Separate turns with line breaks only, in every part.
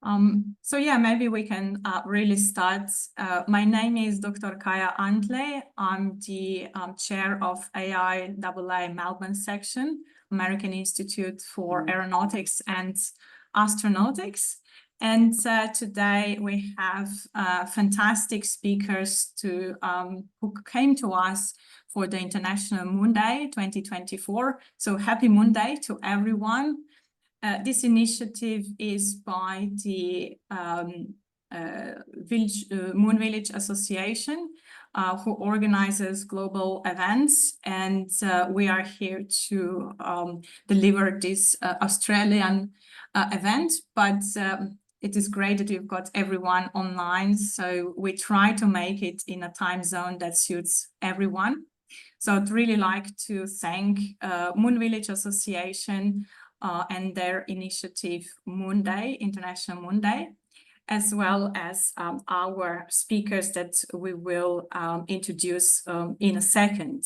So yeah, maybe we can really start. My name is Dr. Kaya Antle. I'm the chair of AIAA Melbourne Section, American Institute for Aeronautics and Astronautics. And today we have fantastic speakers who came to us for the International Moon Day 2024. So happy Moon Day to everyone. This initiative is by the Moon Village Association, who organizes global events, and we are here to deliver this Australian event, but it is great that we've got everyone online, so we try to make it in a time zone that suits everyone. So I'd really like to thank Moon Village Association and their initiative Moon Day, International Moon Day, as well as our speakers that we will introduce in a second.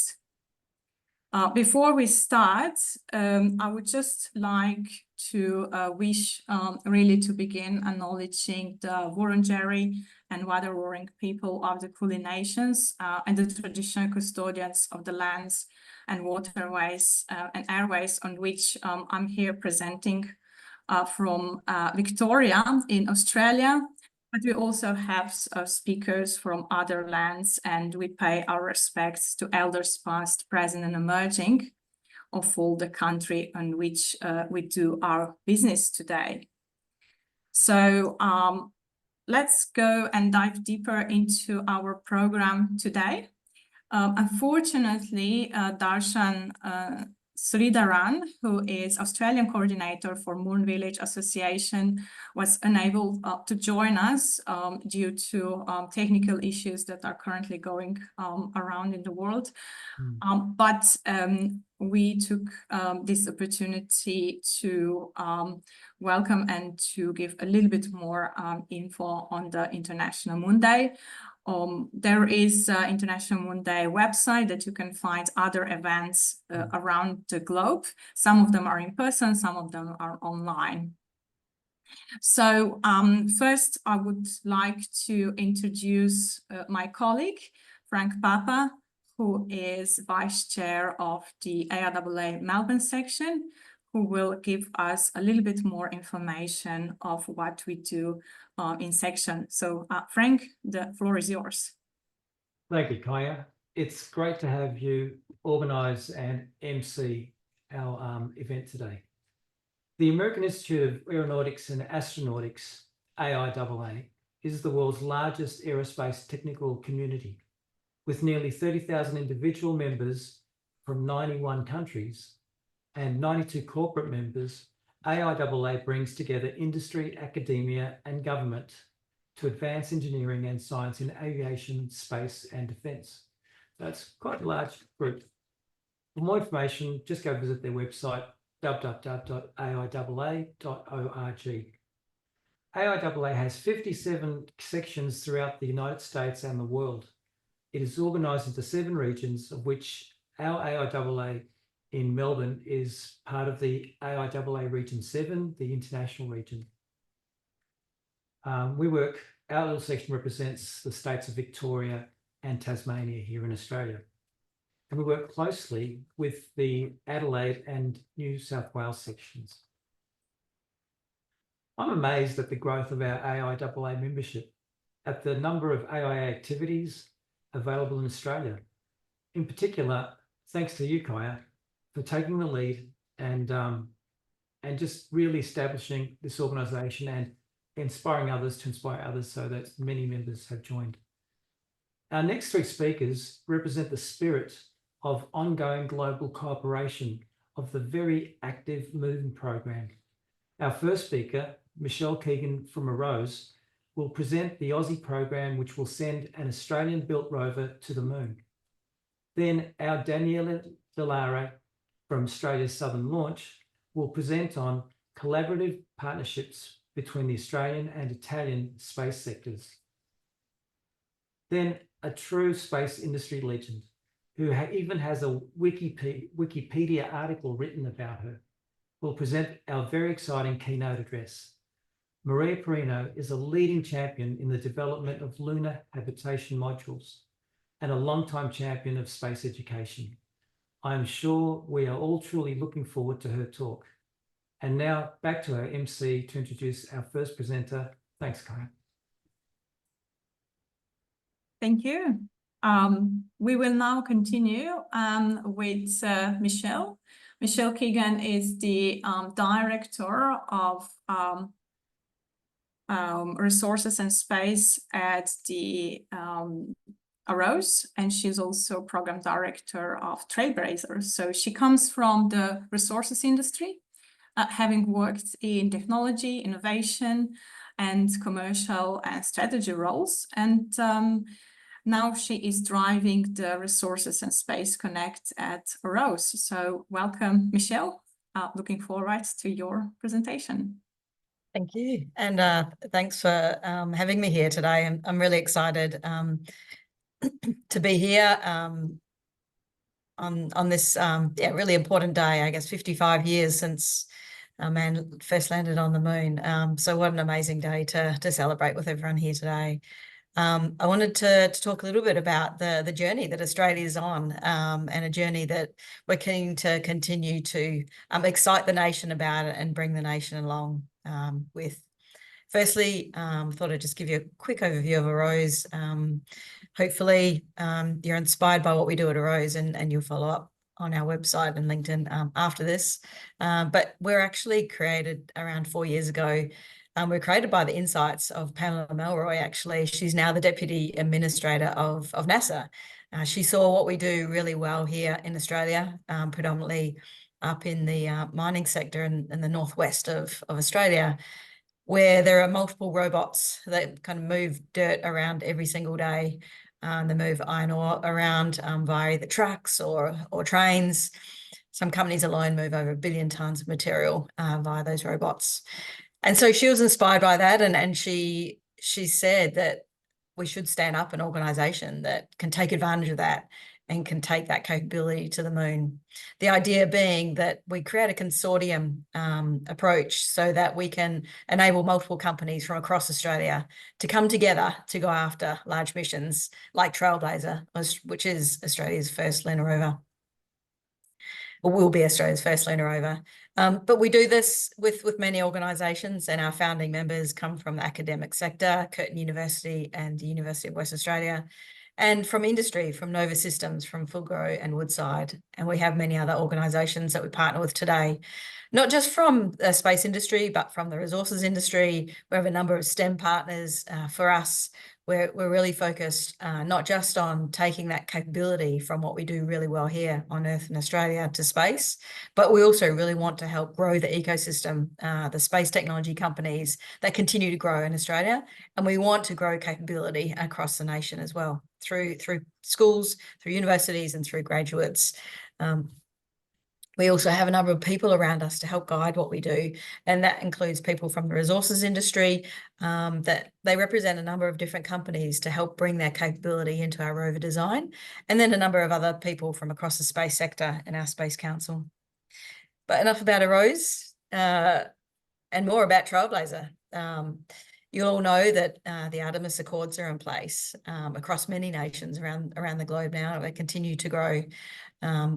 Before we start, I would just like to wish really to begin acknowledging the Wurundjeri and Wadawurrung people of the Kulin Nations and the traditional custodians of the lands and waterways and airways on which I'm here presenting from Victoria in Australia. But we also have speakers from other lands, and we pay our respects to elders past, present, and emerging of all the country on which we do our business today. So let's go and dive deeper into our program today. Unfortunately, Darshan Sridharan, who is Australian coordinator for Moon Village Association, was unable to join us due to technical issues that are currently going around in the world. But we took this opportunity to welcome and to give a little bit more info on the International Moon Day. There is an International Moon Day website that you can find other events around the globe. Some of them are in person, some of them are online. So first, I would like to introduce my colleague, Frank Papa, who is Vice Chair of the AIAA Melbourne Section, who will give us a little bit more information of what we do in section. So Frank, the floor is yours.
Thank you, Kaya. It's great to have you organise and MC our event today. The American Institute of Aeronautics and Astronautics, AIAA, is the world's largest aerospace technical community, with nearly 30,000 individual members from 91 countries and 92 corporate members. AIAA brings together industry, academia, and government to advance engineering and science in aviation, space, and defence. That's quite a large group. For more information, just go visit their website, www.aiaa.org. AIAA has 57 sections throughout the United States and the world. It is organised into 7 regions, of which our AIAA in Melbourne is part of the AIAA Region 7, the international region. Our little section represents the states of Victoria and Tasmania here in Australia. And we work closely with the Adelaide and New South Wales sections. I'm amazed at the growth of our AIAA membership, at the number of AIA activities available in Australia. In particular, thanks to you, Kaya, for taking the lead and just really establishing this organisation and inspiring others to inspire others, so that many members have joined. Our next 3 speakers represent the spirit of ongoing global cooperation of the very active Moon program. Our first speaker, Michelle Keegan from Arose, will present the Aussie program, which will send an Australian-built rover to the Moon. Then our Daniela Delare from Australia's Southern Launch will present on collaborative partnerships between the Australian and Italian space sectors. Then a true space industry legend, who even has a Wikipedia article written about her, will present our very exciting keynote address. Maria Perino is a leading champion in the development of lunar habitation modules and a long-time champion of space education. I am sure we are all truly looking forward to her talk. And now back to our MC to introduce our first presenter. Thanks, Kaya.
Thank you. We will now continue with Michelle. Michelle Keegan is the Director of Resources and Space at the AEST, and she's also Program Director of Trailblazers. So she comes from the resources industry, having worked in technology, innovation, and commercial and strategy roles. And now she is driving the Resources and Space Connect at AEST. So welcome, Michelle. Looking forward to your presentation.
Thank you. And thanks for having me here today. I'm really excited to be here on this really important day, I guess 55 years since man first landed on the moon. So what an amazing day to celebrate with everyone here today. I wanted to talk a little bit about the journey that Australia is on, and a journey that we're keen to continue to excite the nation about it and bring the nation along with. Firstly, thought I'd just give you a quick overview of AEST. Hopefully you're inspired by what we do at AEST and you'll follow up on our website and LinkedIn after this. But we're actually created around 4 years ago. We're created by the insights of Pamela Melroy, actually. She's now the Deputy Administrator of NASA. She saw what we do really well here in Australia, predominantly up in the mining sector in the northwest of Australia, where there are multiple robots that kind of move dirt around every single day. They move iron ore around via the trucks or trains. Some companies alone move over 1 billion tonnes of material via those robots. And so she was inspired by that, and she said that we should stand up an organisation that can take advantage of that and can take that capability to the moon. The idea being that we create a consortium approach so that we can enable multiple companies from across Australia to come together to go after large missions like Trailblazer, which is Australia's first lunar rover, or will be Australia's first lunar rover. But we do this with many organisations, and our founding members come from the academic sector, Curtin University and the University of Western Australia, and from industry, from Nova Systems, from Fulgro and Woodside. And we have many other organisations that we partner with today, not just from the space industry, but from the resources industry. We have a number of STEM partners. For us, we're really focused not just on taking that capability from what we do really well here on Earth and Australia to space, but we also really want to help grow the ecosystem, the space technology companies that continue to grow in Australia. And we want to grow capability across the nation as well, through schools, through universities, and through graduates. We also have a number of people around us to help guide what we do, and that includes people from the resources industry, that they represent a number of different companies to help bring their capability into our rover design, and then a number of other people from across the space sector and our Space Council. But enough about AEST, and more about Trailblazer. You all know that the Artemis Accords are in place across many nations around the globe now. They continue to grow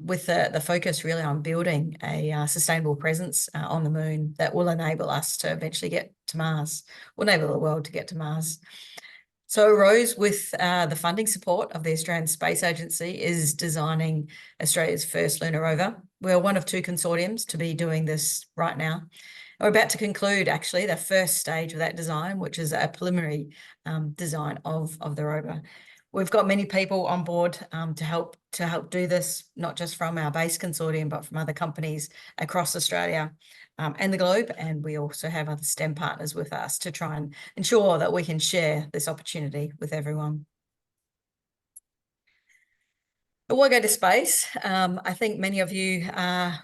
with the focus really on building a sustainable presence on the moon that will enable us to eventually get to Mars, will enable the world to get to Mars. So AEST, with the funding support of the Australian Space Agency, is designing Australia's first lunar rover. We're one of 2 consortiums to be doing this right now. We're about to conclude, actually, the first stage of that design, which is a preliminary design of the rover. We've got many people on board to help do this, not just from our base consortium, but from other companies across Australia and the globe. And we also have other STEM partners with us to try and ensure that we can share this opportunity with everyone. But we'll go to space. I think many of you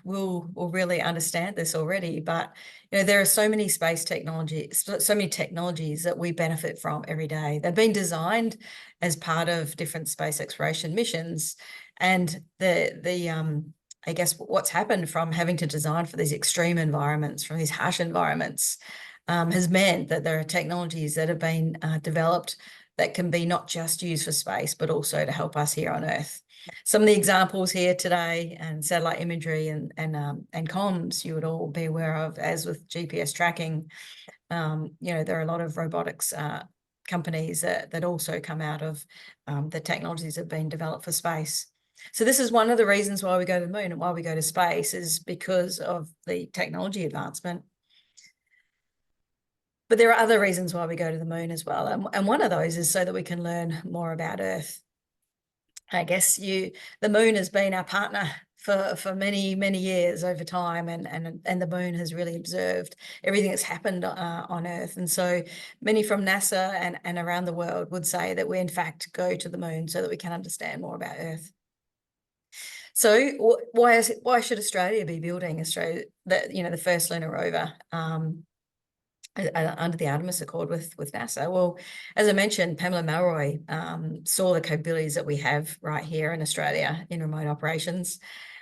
will really understand this already, but there are so many space technologies, so many technologies that we benefit from every day. They've been designed as part of different space exploration missions, and I guess what's happened from having to design for these extreme environments, from these harsh environments, has meant that there are technologies that have been developed that can be not just used for space, but also to help us here on Earth. Some of the examples here today, and satellite imagery and comms, you would all be aware of, as with GPS tracking. There are a lot of robotics companies that also come out of the technologies that have been developed for space. So this is one of the reasons why we go to the moon and why we go to space, is because of the technology advancement. But there are other reasons why we go to the moon as well. And one of those is so that we can learn more about Earth. I guess the moon has been our partner for many, many years over time, and the moon has really observed everything that's happened on Earth. And so many from NASA and around the world would say that we in fact go to the moon so that we can understand more about Earth. So why should Australia be building the first lunar rover under the Artemis Accord with NASA? Well, as I mentioned, Pamela Malroy saw the capabilities that we have right here in Australia in remote operations.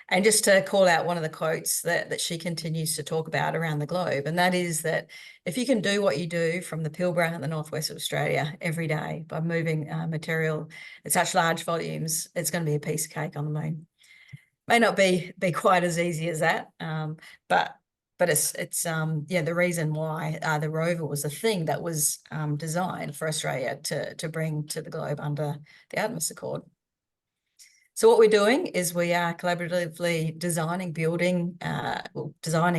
And just to call out one of the quotes that she continues to talk about around the globe, and that is that if you can do what you do from the Pilbara in the northwest of Australia every day by moving material at such large volumes, it's going to be a piece of cake on the moon. May not be quite as easy as that, but it's the reason why the rover was a thing that was designed for Australia to bring to the globe under the Artemis Accord. So what we're doing is we are collaboratively designing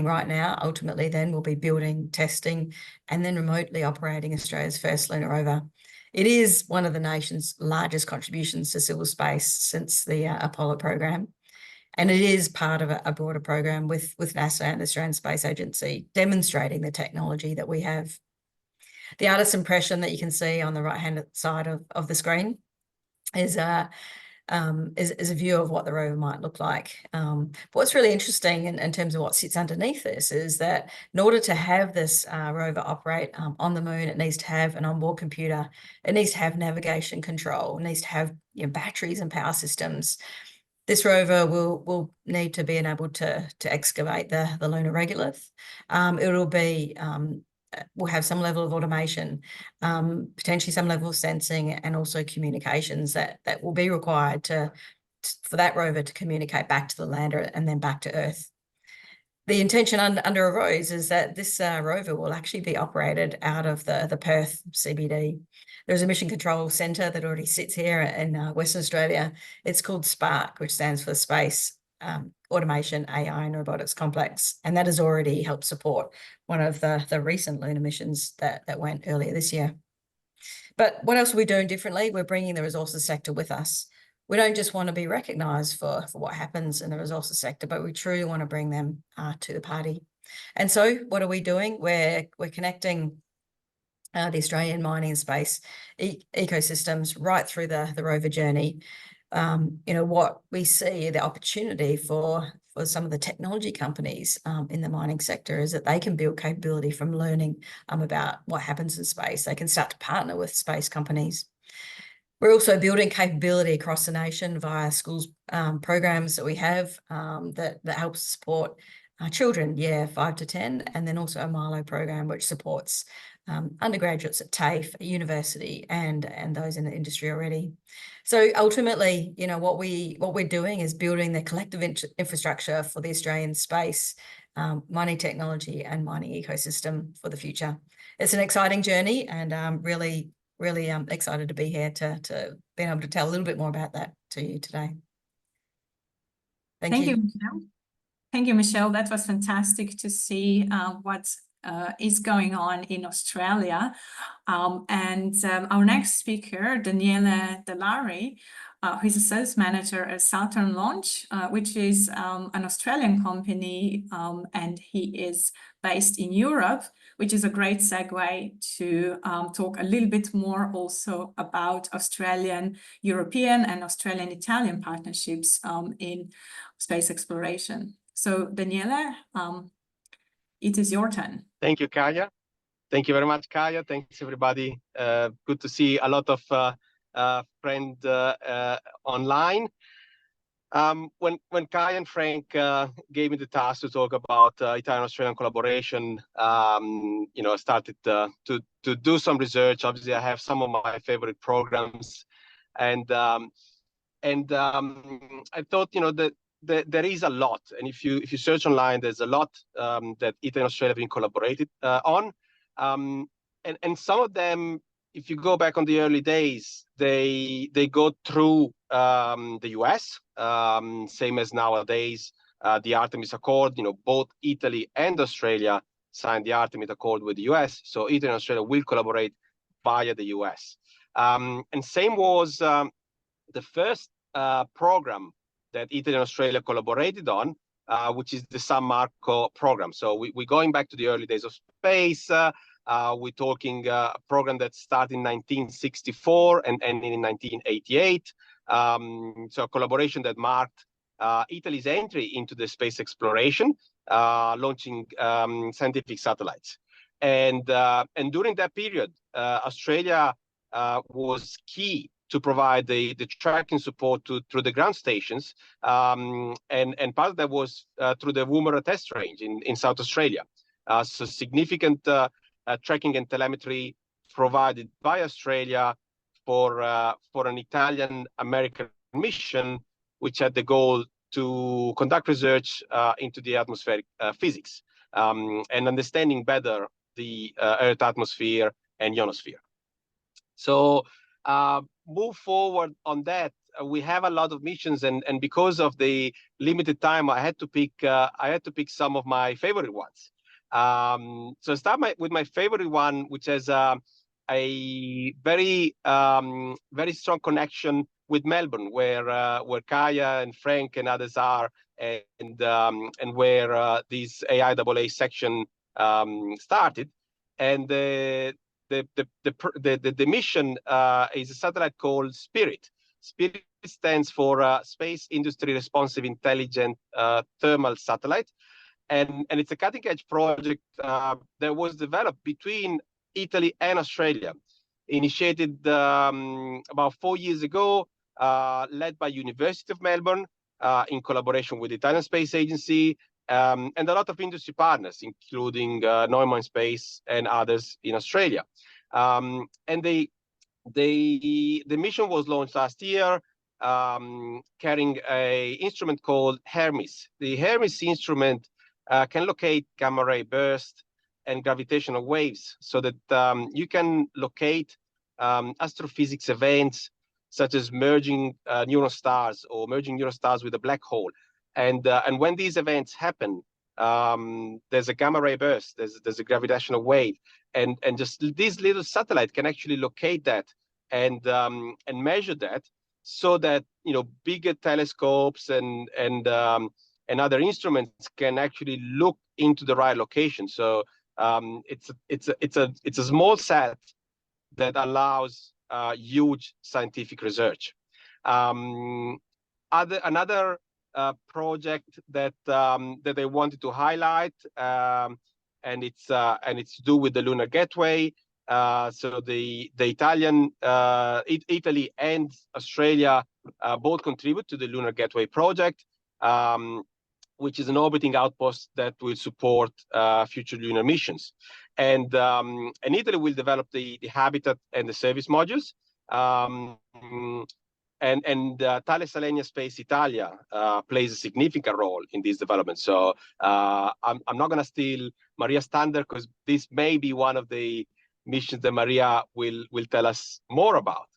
right now. Ultimately, then we'll be building, testing, and then remotely operating Australia's first lunar rover. It is one of the nation's largest contributions to civil space since the Apollo program. And it is part of a broader program with NASA and the Australian Space Agency, demonstrating the technology that we have. The artist's impression that you can see on the right-hand side of the screen is a view of what the rover might look like. But what's really interesting in terms of what sits underneath this is that in order to have this rover operate on the moon, it needs to have an onboard computer, it needs to have navigation control, it needs to have batteries and power systems. This rover will need to be enabled to excavate the lunar regolith. Will have some level of automation, potentially some level of sensing, and also communications that will be required for that rover to communicate back to the lander and then back to Earth. The intention under a rose is that this rover will actually be operated out of the Perth CBD. There's a mission control centre that already sits here in Western Australia. It's called SPARC, which stands for Space Automation, AI and Robotics Complex. And that has already helped support one of the recent lunar missions that went earlier this year. But what else are we doing differently? We're bringing the resources sector with us. We don't just want to be recognised for what happens in the resources sector, but we truly want to bring them to the party. And so what are we doing? We're connecting the Australian mining and space ecosystems right through the rover journey. What we see, the opportunity for some of the technology companies in the mining sector is that they can build capability from learning about what happens in space. They can start to partner with space companies. We're also building capability across the nation via schools programs that we have that helps support children, 5 to 10, and then also a Milo program which supports undergraduates at TAFE, at university, and those in the industry already. So ultimately, what we're doing is building the collective infrastructure for the Australian space, mining technology and mining ecosystem for the future. It's an exciting journey, and really excited to be here to be able to tell a little bit more about that to you today. Thank you,
Michelle. Thank you, Michelle. That was fantastic to see what is going on in Australia. Our next speaker, Daniele Delari, who is a sales manager at Southern Launch, which is an Australian company, and he is based in Europe, which is a great segue to talk a little bit more also about Australian, European and Australian Italian partnerships in space exploration. So Daniele, it is your turn.
Thank you, Kaya. Thank you very much, Kaya. Thanks, everybody. Good to see a lot of friends online. When Kai and Frank gave me the task to talk about Italian-Australian collaboration, I started to do some research. Obviously, I have some of my favorite programs, and I thought, that there is a lot, and if you search online, there's a lot that Italy and Australia have been collaborated on, and some of them, if you go back on the early days, they go through the US, same as nowadays. The Artemis Accord, both Italy and Australia signed the Artemis Accord with the US, so Italy and Australia will collaborate via the US. And same was the first program that Italy and Australia collaborated on, which is the San Marco program. So we're going back to the early days of space. We're talking a program that started in 1964 and ended in 1988. So a collaboration that marked Italy's entry into the space exploration, launching scientific satellites. And during that period, Australia was key to provide the tracking support through the ground stations, and part of that was through the Woomera test range in South Australia. So significant tracking and telemetry provided by Australia for an Italian-American mission, which had the goal to conduct research into the atmospheric physics and understanding better the Earth atmosphere and ionosphere. So move forward on that. We have a lot of missions, and because of the limited time, I had to pick some of my favorite ones. So start with my favorite one, which has a very very strong connection with Melbourne, where Kaya and Frank and others are, and where this AIAA section started, and the mission is a satellite called Spirit. Spirit stands for Space Industry Responsive Intelligent Thermal Satellite, and it's a cutting-edge project that was developed between Italy and Australia, initiated about 4 years ago, led by University of Melbourne in collaboration with the Italian Space Agency, and a lot of industry partners, including Neumann Space and others in Australia. And the mission was launched last year, carrying an instrument called Hermes. The Hermes instrument can locate gamma ray burst and gravitational waves, so that you can locate astrophysics events such as merging neutron stars or merging neutron stars with a black hole. And when these events happen, there's a gamma ray burst, there's a gravitational wave, and just this little satellite can actually locate that and measure that, so that bigger telescopes and other instruments can actually look into the right location. So it's a small set that allows huge scientific research. Another project that I wanted to highlight, and it's to do with the Lunar Gateway. So the Italian, Italy and Australia both contribute to the Lunar Gateway project, which is an orbiting outpost that will support future lunar missions. And Italy will develop the habitat and the service modules. And Thales Alenia Space Italia plays a significant role in this development. So I'm not going to steal Maria's thunder, because this may be one of the missions that Maria will tell us more about.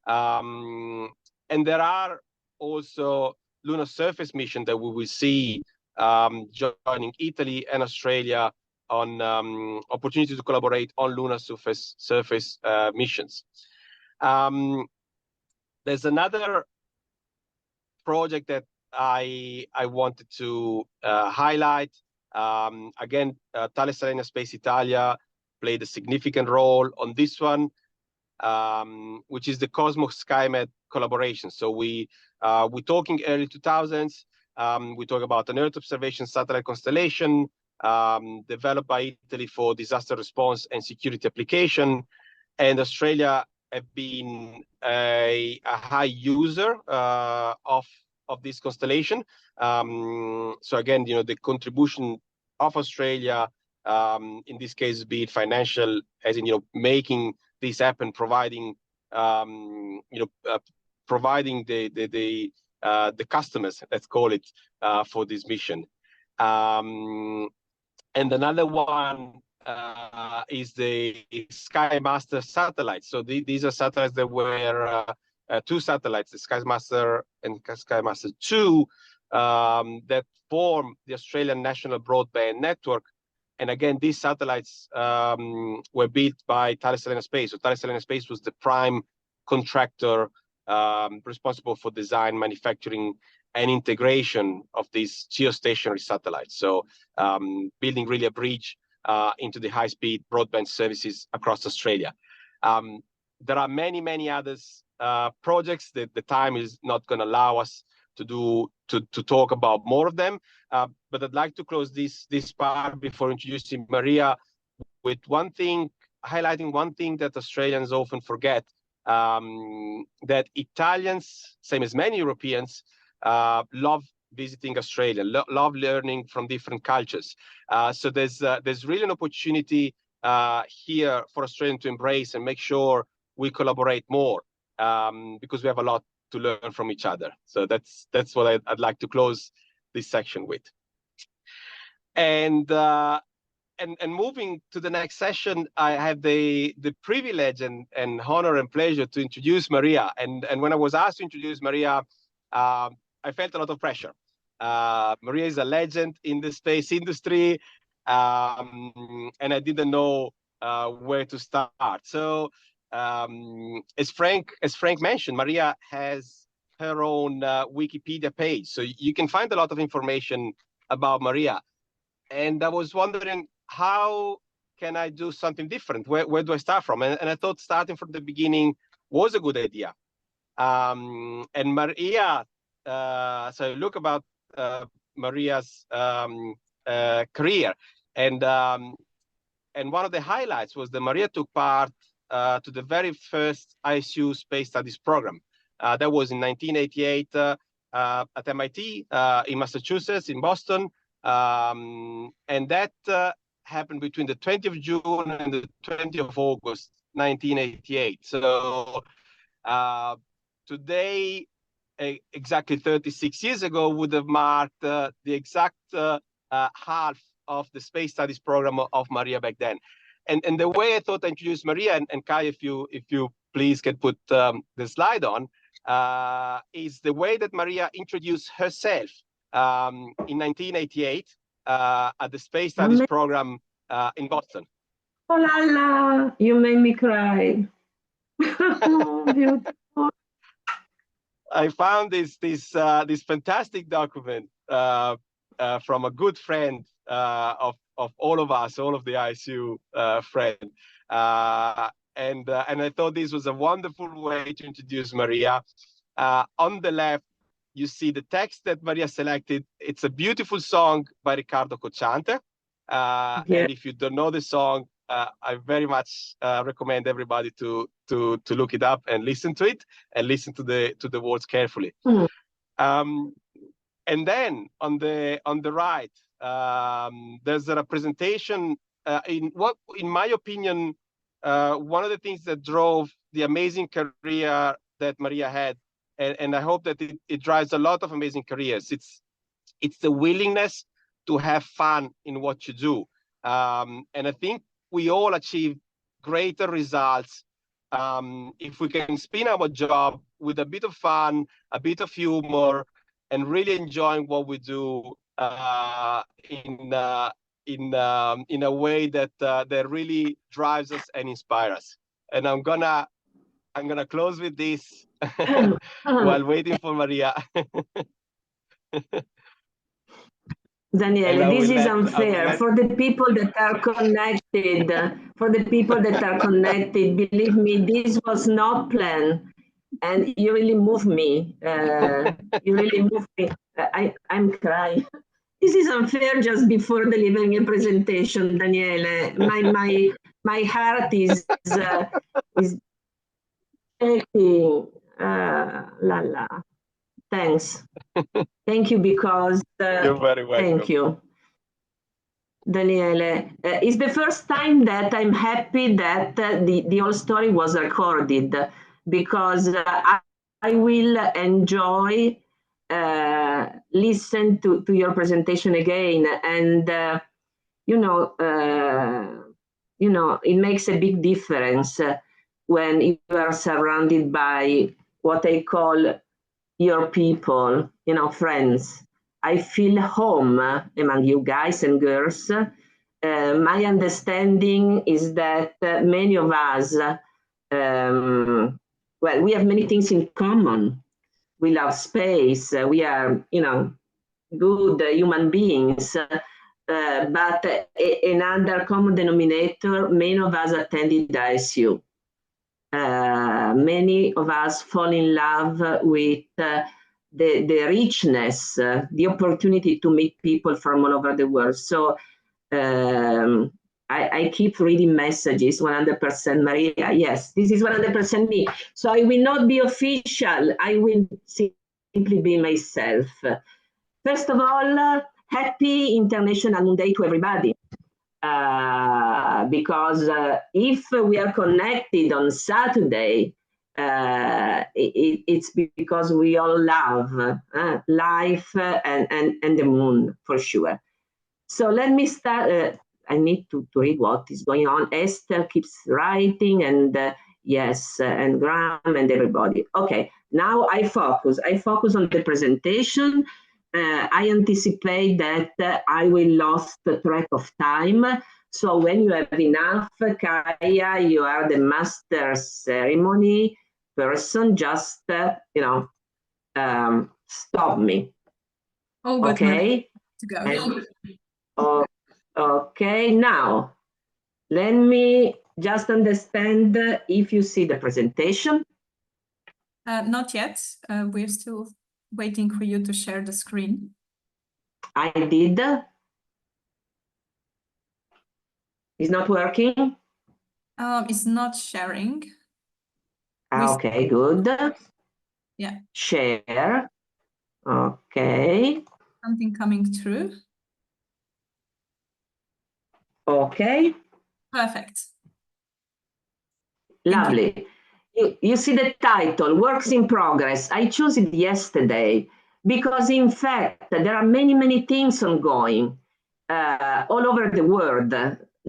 And there are also lunar surface missions that we will see joining Italy and Australia on opportunity to collaborate on lunar surface missions. There's another project that I wanted to highlight. Again, Thales Alenia Space Italia played a significant role on this one, which is the Cosmos SkyMed collaboration. So we're talking early 2000s. We talk about an Earth observation satellite constellation developed by Italy for disaster response and security application, and Australia have been a high user of this constellation. So again, the contribution of Australia, in this case, be it financial, as in making this happen, providing providing the customers, let's call it, for this mission. And another one is the SkyMaster satellites. So these are satellites that were two satellites, the SkyMaster and SkyMaster 2, that form the Australian National Broadband Network. And again, these satellites were built by Thales Alenia Space. So Thales Alenia Space was the prime contractor responsible for design, manufacturing, and integration of these geostationary satellites. So building really a bridge into the high-speed broadband services across Australia. There are many, many others projects that the time is not going to allow us to talk about more of them. But I'd like to close this part before introducing Maria with one thing, highlighting one thing that Australians often forget, that Italians, same as many Europeans, love visiting Australia, love learning from different cultures. So there's really an opportunity here for Australians to embrace and make sure we collaborate more, because we have a lot to learn from each other. So that's what I'd like to close this section with. And moving to the next session, I have the privilege and honor and pleasure to introduce Maria. And when I was asked to introduce Maria, I felt a lot of pressure. Maria is a legend in the space industry, and I didn't know where to start. So as Frank mentioned, Maria has her own Wikipedia page. So you can find a lot of information about Maria. And I was wondering, how can I do something different? Where do I start from? And I thought starting from the beginning was a good idea. And Maria, so look about Maria's career. And one of the highlights was that Maria took part to the very first ISU Space Studies program. That was in 1988 at MIT, in Massachusetts, in Boston. And that happened between the 20th of June and the 20th of August, 1988. So today, exactly 36 years ago, would have marked the exact half of the Space Studies program of Maria back then. And the way I thought I introduced Maria, and Kai, if you please can put the slide on, is the way that Maria introduced herself in 1988 at the Space Studies program in Boston.
Oh la la, you made me cry. Beautiful.
I found this fantastic document from a good friend of all of us, all of the ISU friends, and I thought this was a wonderful way to introduce Maria. On the left, you see the text that Maria selected. It's a beautiful song by Riccardo Cocciante. And if you don't know the song, I very much recommend everybody to look it up and listen to it, and listen to the words carefully. And then on the right, there's a representation in my opinion, one of the things that drove the amazing career that Maria had, and I hope that it drives a lot of amazing careers. It's the willingness to have fun in what you do. And I think we all achieve greater results if we can spin our job with a bit of fun, a bit of humor, and really enjoying what we do in a way that really drives us and inspires us. And I'm gonna close with this while waiting for Maria.
Daniele, this is unfair for the people that are connected. For the people that are connected, believe me, this was not planned, and you really move me. You really move me. I'm crying. This is unfair just before delivering a presentation, Daniele. My heart is aching. La la. Thanks. Thank you, because
You're very welcome.
thank you, Daniele. It's the first time that I'm happy that the whole story was recorded, because I will enjoy listen to your presentation again, and it makes a big difference when you are surrounded by what I call your people, friends. I feel home among you guys and girls. My understanding is that many of us, we have many things in common. We love space. We are, good human beings. But another common denominator, many of us attended ISU. Many of us fall in love with the richness, the opportunity to meet people from all over the world. So I keep reading messages, 100% Maria. Yes, this is 100% me. So I will not be official. I will simply be myself. First of all, happy International Moon Day to everybody. Because if we are connected on Saturday, it's because we all love life and the moon, for sure. So let me start. I need to read what is going on. Esther keeps writing, and yes, and Graham and everybody. Okay, now I focus on the presentation. I anticipate that I will lose the track of time. So when you have enough, Kaya, you are the master ceremony person. Just stop me.
Oh, good.
Okay.
To go.
Okay. Now, let me just understand if you see the presentation.
Not yet. We're still waiting for you to share the screen.
I did. It's not working?
It's not sharing.
Okay, good.
Yeah.
Share. Okay.
Something coming through.
Okay.
Perfect.
Lovely. You see the title, Works in Progress. I chose it yesterday because, in fact, there are many, many things ongoing all over the world,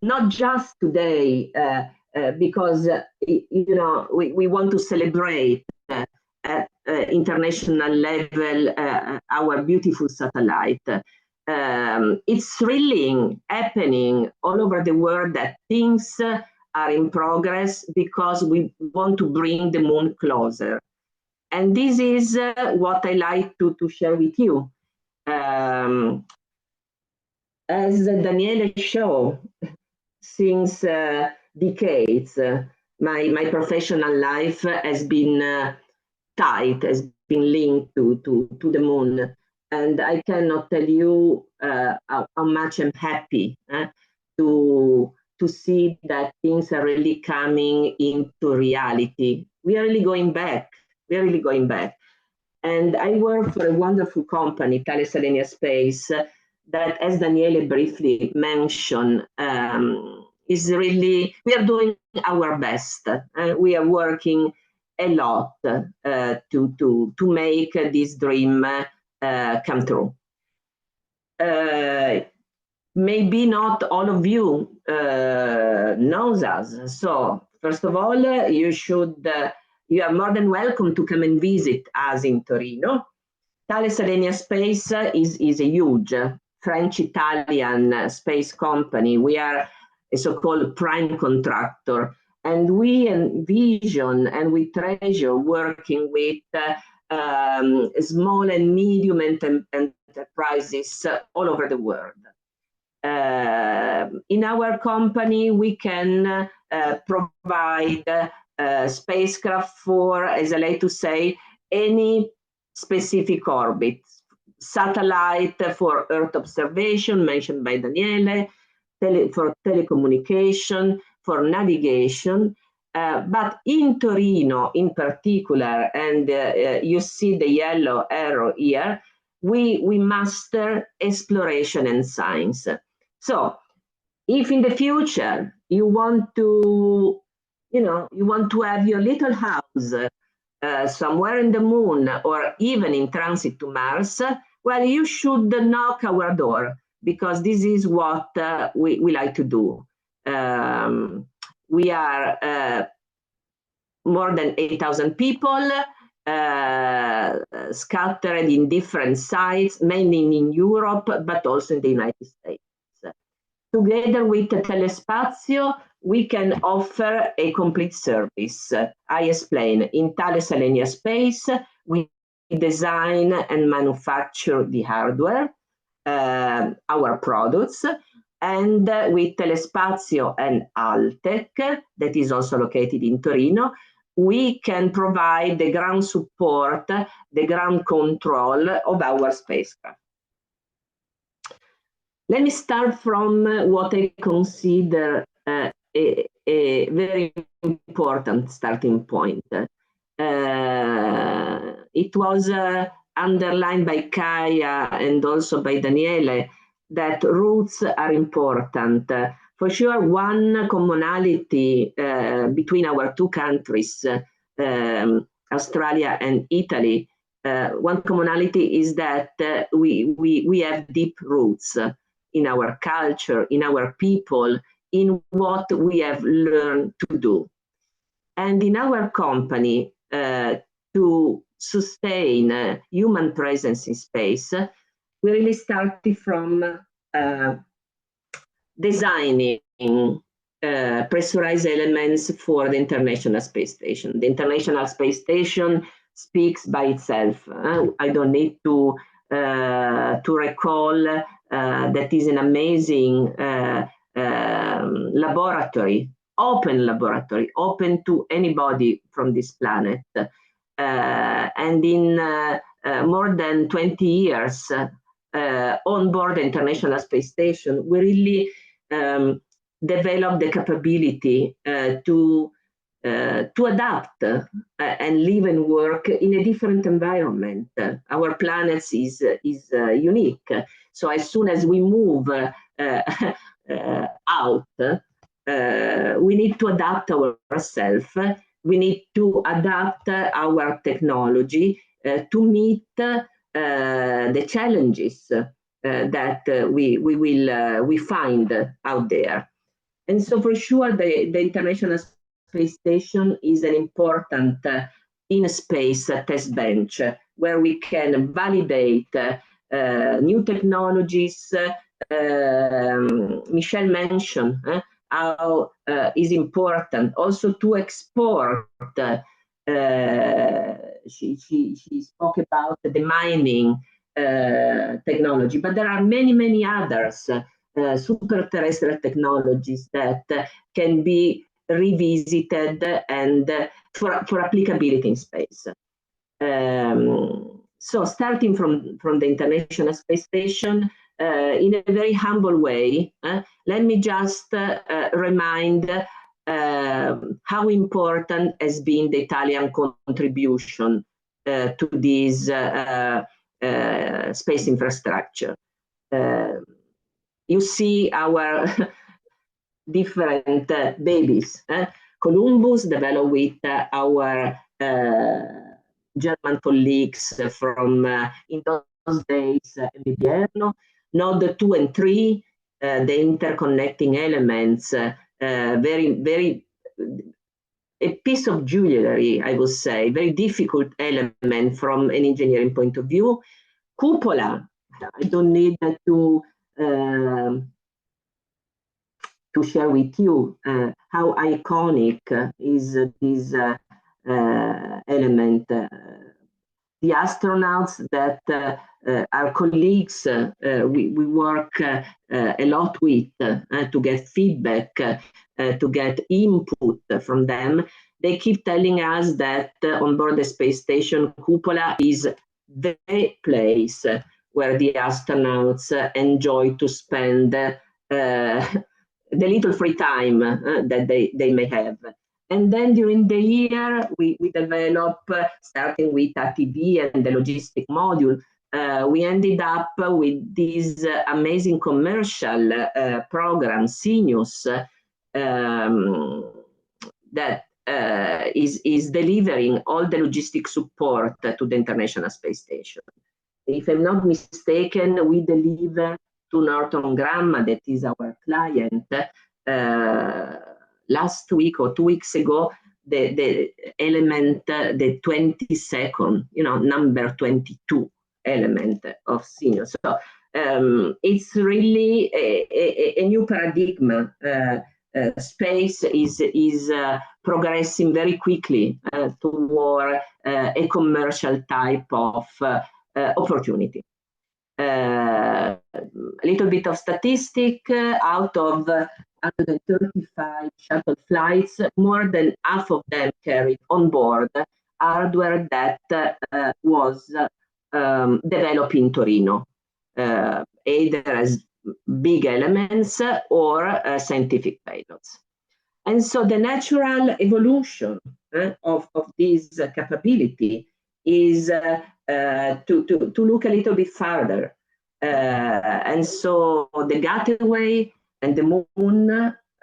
not just today, because, we want to celebrate at international level our beautiful satellite. It's thrilling, happening all over the world that things are in progress because we want to bring the moon closer. And this is what I like to share with you. As Daniele showed, since decades, my professional life has been tied, has been linked to the moon. And I cannot tell you how much I'm happy to see that things are really coming into reality. We are really going back. We are really going back. And I work for a wonderful company, Thales Alenia Space, that, as Daniele briefly mentioned, is really, we are doing our best. We are working a lot to make this dream come true. Maybe not all of you knows us. So first of all, you are more than welcome to come and visit us in Torino. Thales Alenia Space is a huge French-Italian space company. We are a so-called prime contractor, and we envision and we treasure working with small and medium enterprises all over the world. In our company, we can provide spacecraft for, as I like to say, any specific orbit. Satellite for Earth observation, mentioned by Daniele, for telecommunication, for navigation, But in Torino in particular, and you see the yellow arrow here, we master exploration and science. So if in the future you want to, you want to have your little house somewhere in the moon or even in transit to Mars, well, you should knock our door, because this is what we like to do. We are more than 8,000 people scattered in different sites, mainly in Europe, but also in the United States. Together with Telespazio, we can offer a complete service. I explain. In Thales Alenia Space, we design and manufacture the hardware, our products, and with Telespazio and Altec, that is also located in Torino, we can provide the ground support, the ground control of our spacecraft. Let me start from what I consider a very important starting point. It was underlined by Kaya and also by Daniele that roots are important. For sure, one commonality between our two countries, Australia and Italy, one commonality is that we have deep roots in our culture, in our people, in what we have learned to do. And in our company, to sustain human presence in space, we really started from designing pressurized elements for the International Space Station. The International Space Station speaks by itself. I don't need to recall that is an amazing laboratory, open to anybody from this planet. And in more than 20 years on board the International Space Station, we really developed the capability to adapt and live and work in a different environment. Our planet is unique. So as soon as we move out, we need to adapt ourselves. We need to adapt our technology to meet the challenges that we find out there. And so for sure, the International Space Station is an important in-space test bench where we can validate new technologies. Michelle mentioned how is important also to export. She spoke about the mining technology, but there are many others, super terrestrial technologies that can be revisited and for applicability in space. So starting from the International Space Station, in a very humble way, let me just remind how important has been the Italian contribution to this space infrastructure. You see our different babies. Columbus developed with our German colleagues from in those days, Medierno. Node 2 and 3, the interconnecting elements, very a piece of jewelry, I would say, very difficult element from an engineering point of view. Cupola, I don't need to share with you how iconic is this element. The astronauts that our colleagues, we work a lot with to get feedback, to get input from them. They keep telling us that on board the space station, Cupola is the place where the astronauts enjoy to spend the little free time that they may have. And then during the year, we develop, starting with ATV and the logistic module, we ended up with this amazing commercial program, Sinus, that is delivering all the logistic support to the International Space Station. If I'm not mistaken, we deliver to Northrop Grumman, that is our client, last week or 2 weeks ago, the element, the 22nd, number 22 element of Sinus. So it's really a new paradigm. Space is progressing very quickly toward a commercial type of opportunity. A little bit of statistic, out of 135 shuttle flights, more than half of them carried on board hardware that was developed in Torino, either as big elements or scientific payloads. And so the natural evolution of this capability is to look a little bit further. And so the Gateway and the Moon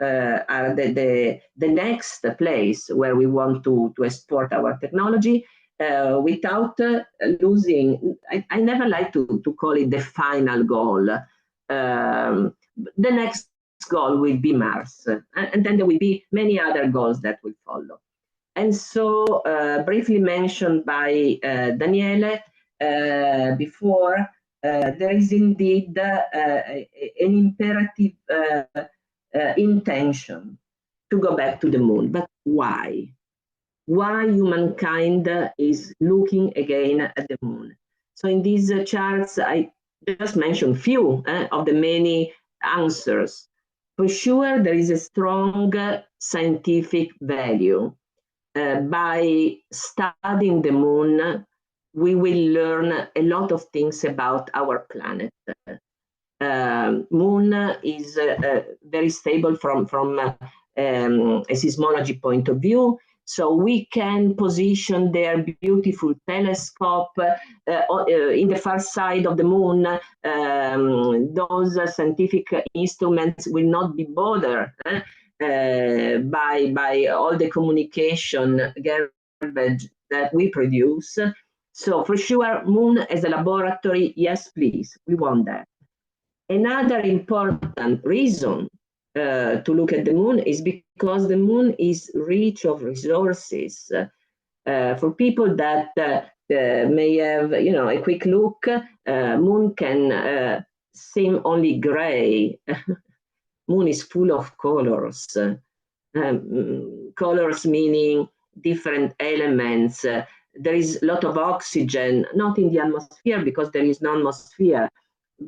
are the next place where we want to export our technology without losing. I never like to call it the final goal. The next goal will be Mars, and then there will be many other goals that will follow. And so, briefly mentioned by Daniele before, there is indeed an imperative intention to go back to the Moon. But why? Why humankind is looking again at the Moon? So in these charts, I just mentioned few of the many answers. For sure, there is a strong scientific value. By studying the Moon, we will learn a lot of things about our planet. Moon is very stable from a seismology point of view. So we can position their beautiful telescope in the far side of the Moon. Those scientific instruments will not be bothered by all the communication garbage that we produce. So for sure, Moon as a laboratory, yes, please, we want that. Another important reason to look at the Moon is because the Moon is rich of resources. For people that may have, a quick look, Moon can seem only gray. Moon is full of colors. Colors meaning different elements. There is a lot of oxygen, not in the atmosphere because there is no atmosphere.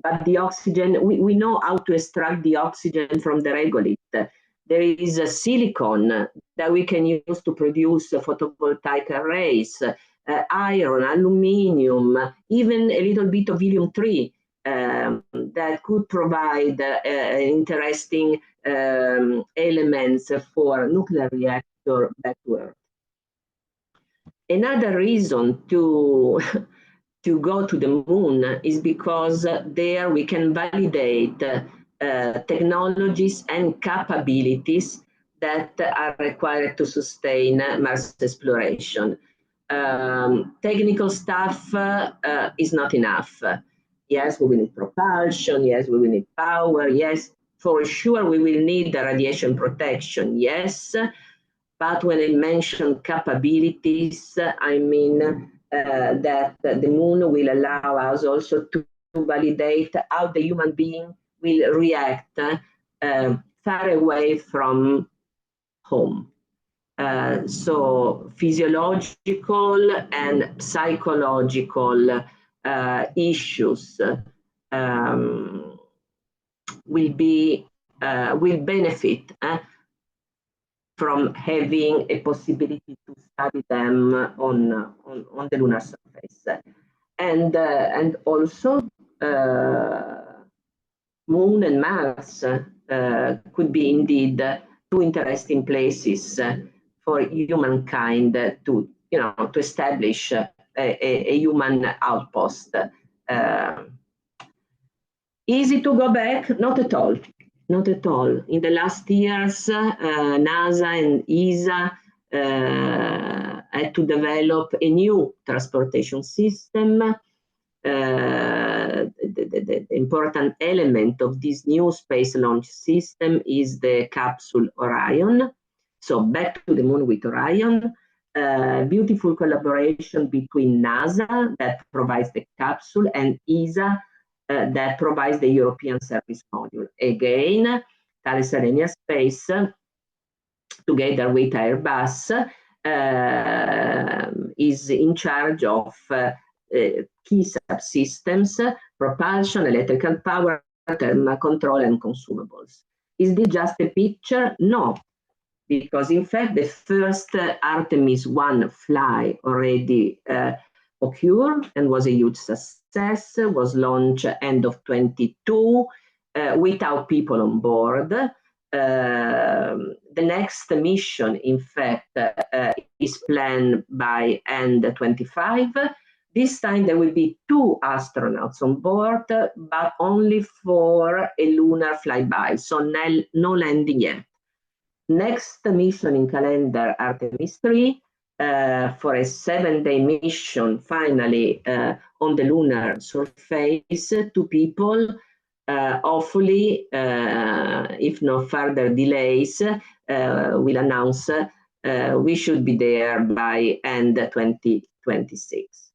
But the oxygen, we know how to extract the oxygen from the regolith. There is a silicon that we can use to produce photovoltaic arrays, iron, aluminium, even a little bit of helium-3 that could provide interesting elements for nuclear reactor back to Earth. Another reason to go to the Moon is because there we can validate technologies and capabilities that are required to sustain Mars exploration. Technical stuff is not enough. Yes, we will need propulsion. Yes, we will need power. Yes, for sure we will need the radiation protection. Yes, but when I mention capabilities, I mean that the Moon will allow us also to validate how the human being will react far away from home. So physiological and psychological issues will benefit from having a possibility to study them on the lunar surface. And also Moon and Mars could be indeed two interesting places for humankind to, to establish a human outpost. Easy to go back? Not at all. Not at all. In the last years, NASA and ESA had to develop a new transportation system. The important element of this new space launch system is the capsule Orion. So back to the moon with Orion. Beautiful collaboration between NASA that provides the capsule and ESA that provides the European Service Module. Again, Thales Alenia Space, together with Airbus, is in charge of key subsystems, propulsion, electrical power, thermal control, and consumables. Is this just a picture? No, because in fact the first Artemis 1 fly already occurred and was a huge success, was launched end of 22 without people on board. The next mission, in fact, is planned by end 25. This time there will be 2 astronauts on board, but only for a lunar flyby, so no landing yet. Next mission in calendar, Artemis 3, for a 7-day mission, finally, on the lunar surface, 2 people. Hopefully, if no further delays, we'll announce we should be there by end 2026.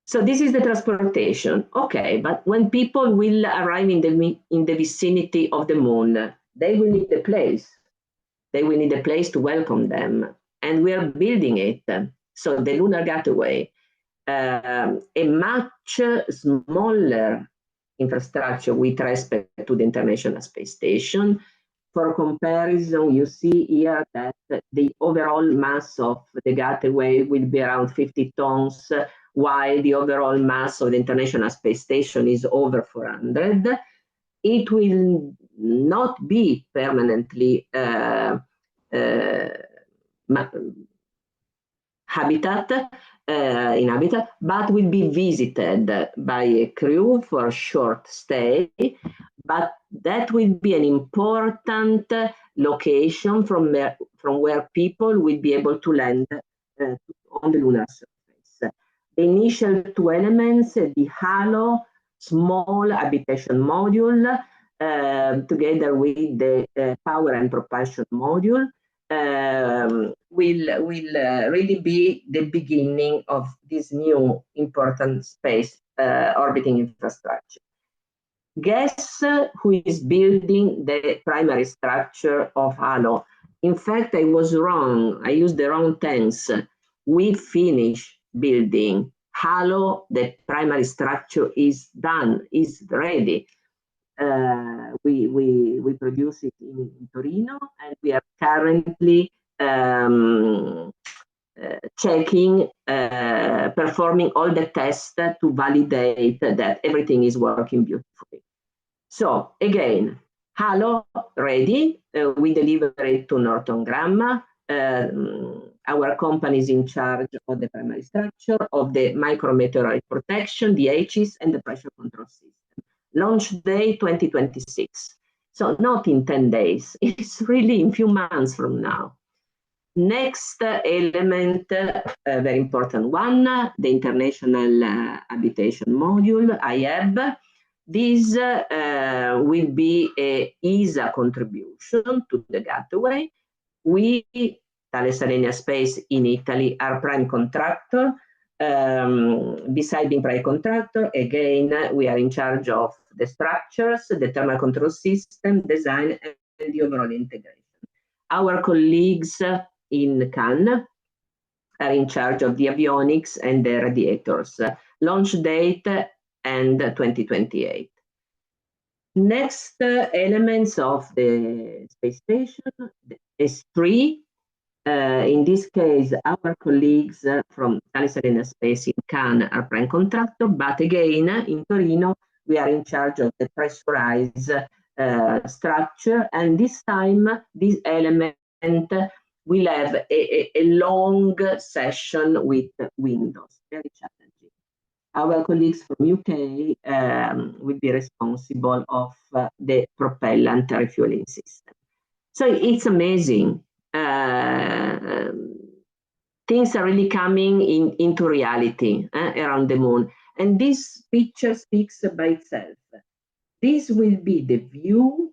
So this is the transportation. Okay, but when people will arrive in the vicinity of the moon, they will need a place. They will need a place to welcome them, and we are building it. So the Lunar Gateway, a much smaller infrastructure with respect to the International Space Station. For comparison, you see here that the overall mass of the Gateway will be around 50 tons, while the overall mass of the International Space Station is over 400. It will not be permanently inhabited, but will be visited by a crew for a short stay. But that will be an important location from where people will be able to land on the lunar surface. The initial 2 elements, the HALO small habitation module, together with the power and propulsion module, will really be the beginning of this new important space orbiting infrastructure. Guess who is building the primary structure of HALO? In fact, I was wrong. I used the wrong tense. We finished building HALO. The primary structure is done, is ready. We produce it in Torino, and we are currently checking, performing all the tests to validate that everything is working beautifully. So again, HALO ready. We deliver it to Northrop Grumman. Our company is in charge of the primary structure, of the micrometeorite protection, the HIS, and the pressure control system. Launch day 2026. So not in 10 days, it's really in a few months from now. Next element, a very important one, the International Habitation Module, IHAB. This will be a ESA contribution to the Gateway. We, Thales Alenia Space in Italy, are prime contractor. Beside being prime contractor, again, we are in charge of the structures, the thermal control system, design, and the overall integration. Our colleagues in Cannes are in charge of the avionics and the radiators. Launch date end 2028. Next elements of the space station is 3. In this case, our colleagues from Thales Alenia Space in Cannes are prime contractor, but again, in Torino, we are in charge of the pressurized structure, and this time, this element we'll have a long session with windows, very challenging. Our colleagues from UK will be responsible of the propellant refueling system. So it's amazing. Things are really coming into reality around the moon. And this picture speaks by itself. This will be the view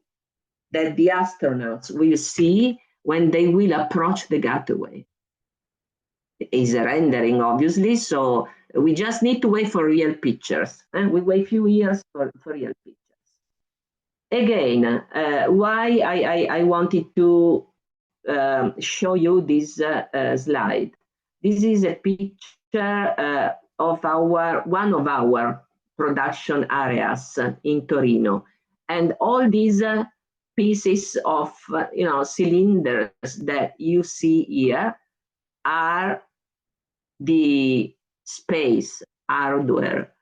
that the astronauts will see when they will approach the gateway. It's a rendering, obviously, so we just need to wait for real pictures. We wait a few years for real pictures. Again, why I wanted to show you this slide. This is a picture of one of our production areas in Torino, and all these pieces of cylinders that you see here are the space hardware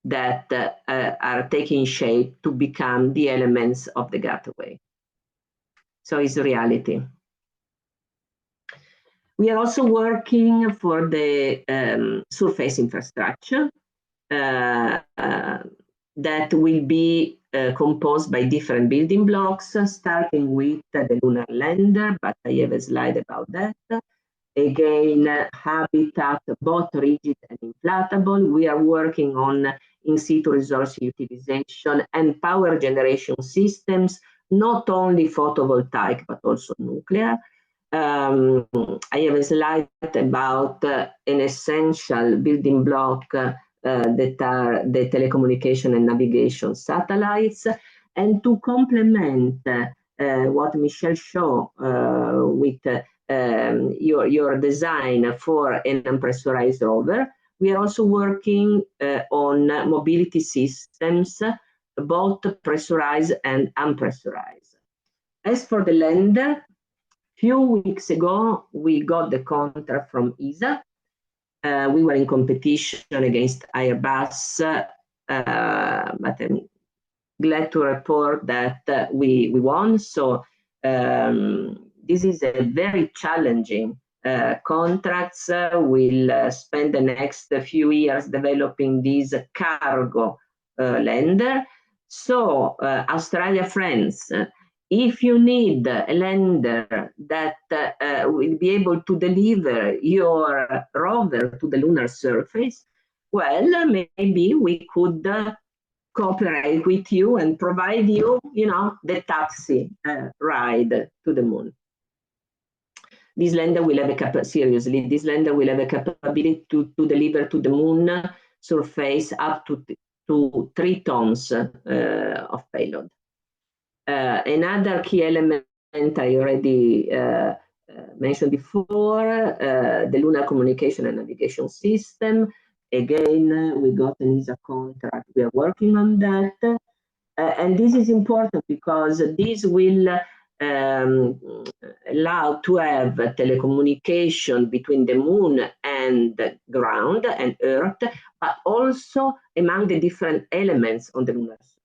that are taking shape to become the elements of the gateway. So it's reality. We are also working for the surface infrastructure that will be composed by different building blocks, starting with the lunar lander, but I have a slide about that. Again, habitat, both rigid and inflatable. We are working on in situ resource utilization and power generation systems, not only photovoltaic, but also nuclear. I have a slide about an essential building block that are the telecommunication and navigation satellites. And to complement what Michelle showed with your design for an unpressurized rover, we are also working on mobility systems, both pressurized and unpressurized. As for the lander, few weeks ago, we got the contract from ESA. We were in competition against Airbus, but I'm glad to report that we won. So this is a very challenging contract. We'll spend the next few years developing this cargo lander. So Australia friends, if you need a lander that will be able to deliver your rover to the lunar surface, well, maybe we could cooperate with you and provide you, the taxi ride to the moon. This lander will have a capability to deliver to the moon surface up to 3 tons of payload. Another key element I already mentioned before, the lunar communication and navigation system. Again, we got an ESA contract. We are working on that. And this is important because this will allow to have telecommunication between the moon and the ground and Earth, but also among the different elements on the lunar surface.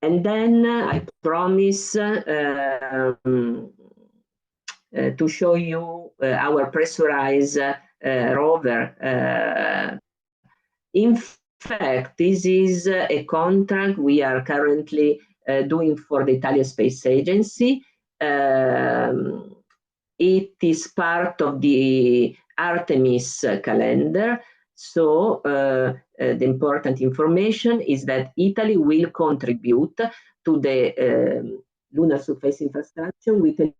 And then I promise to show you our pressurized rover. In fact, this is a contract we are currently doing for the Italian Space Agency. It is part of the Artemis calendar. So the important information is that Italy will contribute to the lunar surface infrastructure with a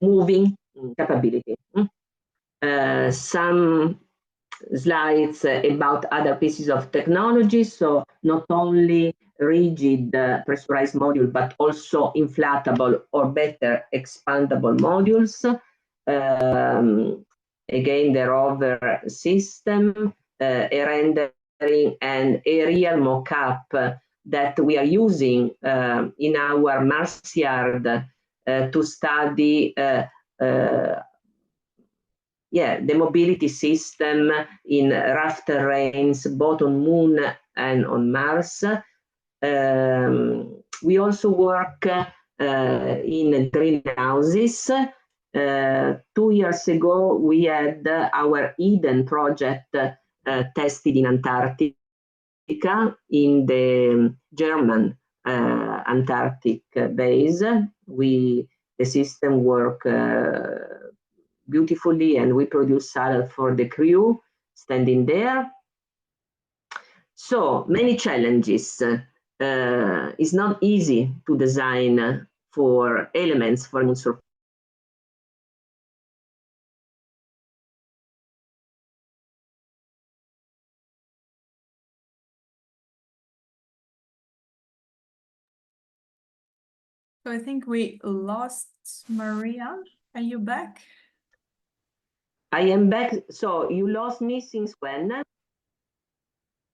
moving capability. Some slides about other pieces of technology. So not only rigid pressurized module, but also inflatable or better expandable modules. Again, the rover system, a rendering and a real mock-up that we are using in our Mars yard to study the mobility system in rough terrains, both on Moon and on Mars. We also work in greenhouses. 2 years ago, we had our Eden project tested in Antarctica, in the German Antarctic base. The system worked beautifully, and we produce salad for the crew standing there. So many challenges. It's not easy to design for elements for moon surface.
So I think we lost Maria. Are you back?
I am back. So you lost me since when?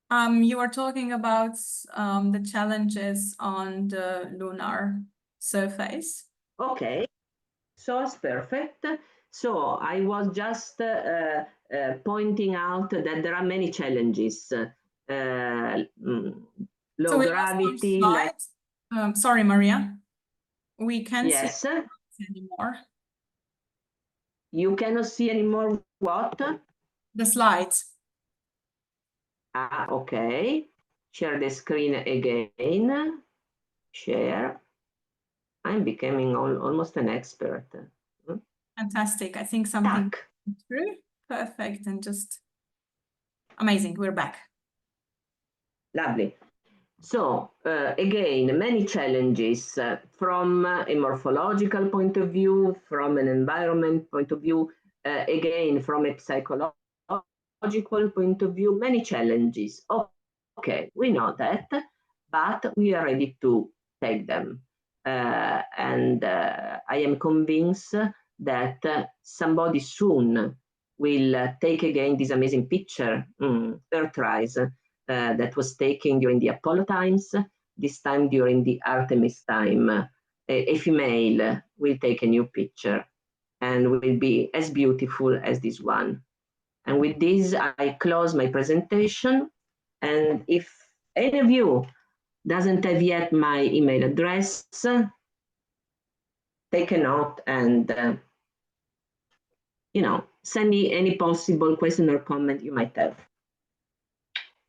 You were talking about the challenges on the lunar surface.
Okay, so it's perfect. So I was just pointing out that there are many challenges. Low
So we
gravity.
lost our slide. Sorry, Maria. We can't
Yes.
see anymore.
You cannot see anymore what?
The slides.
Ah, okay. Share the screen again. Share. I'm becoming almost an expert.
Fantastic. I think something
Tack.
through. Perfect. And just amazing. We're back.
Lovely. So again, many challenges from a morphological point of view, from an environment point of view, again, from a psychological point of view, many challenges. Okay, we know that, but we are ready to take them. And I am convinced that somebody soon will take again this amazing picture, Earthrise, that was taken during the Apollo times, this time during the Artemis time. A female will take a new picture and will be as beautiful as this one. And with this, I close my presentation. And if any of you doesn't have yet my email address, take a note and send me any possible question or comment you might have.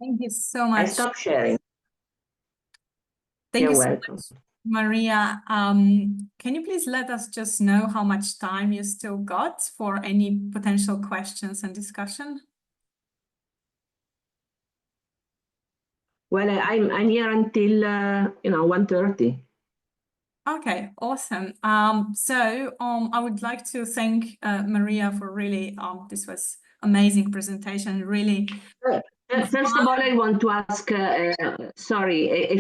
Thank you so much.
I stop sharing.
Thank
You're
you so
welcome.
much, Maria. Can you please let us just know how much time you still got for any potential questions and discussion?
Well, I'm here until 1:30.
Okay, awesome. So I would like to thank Maria for really this was amazing presentation. Really.
First of all, I want to ask, a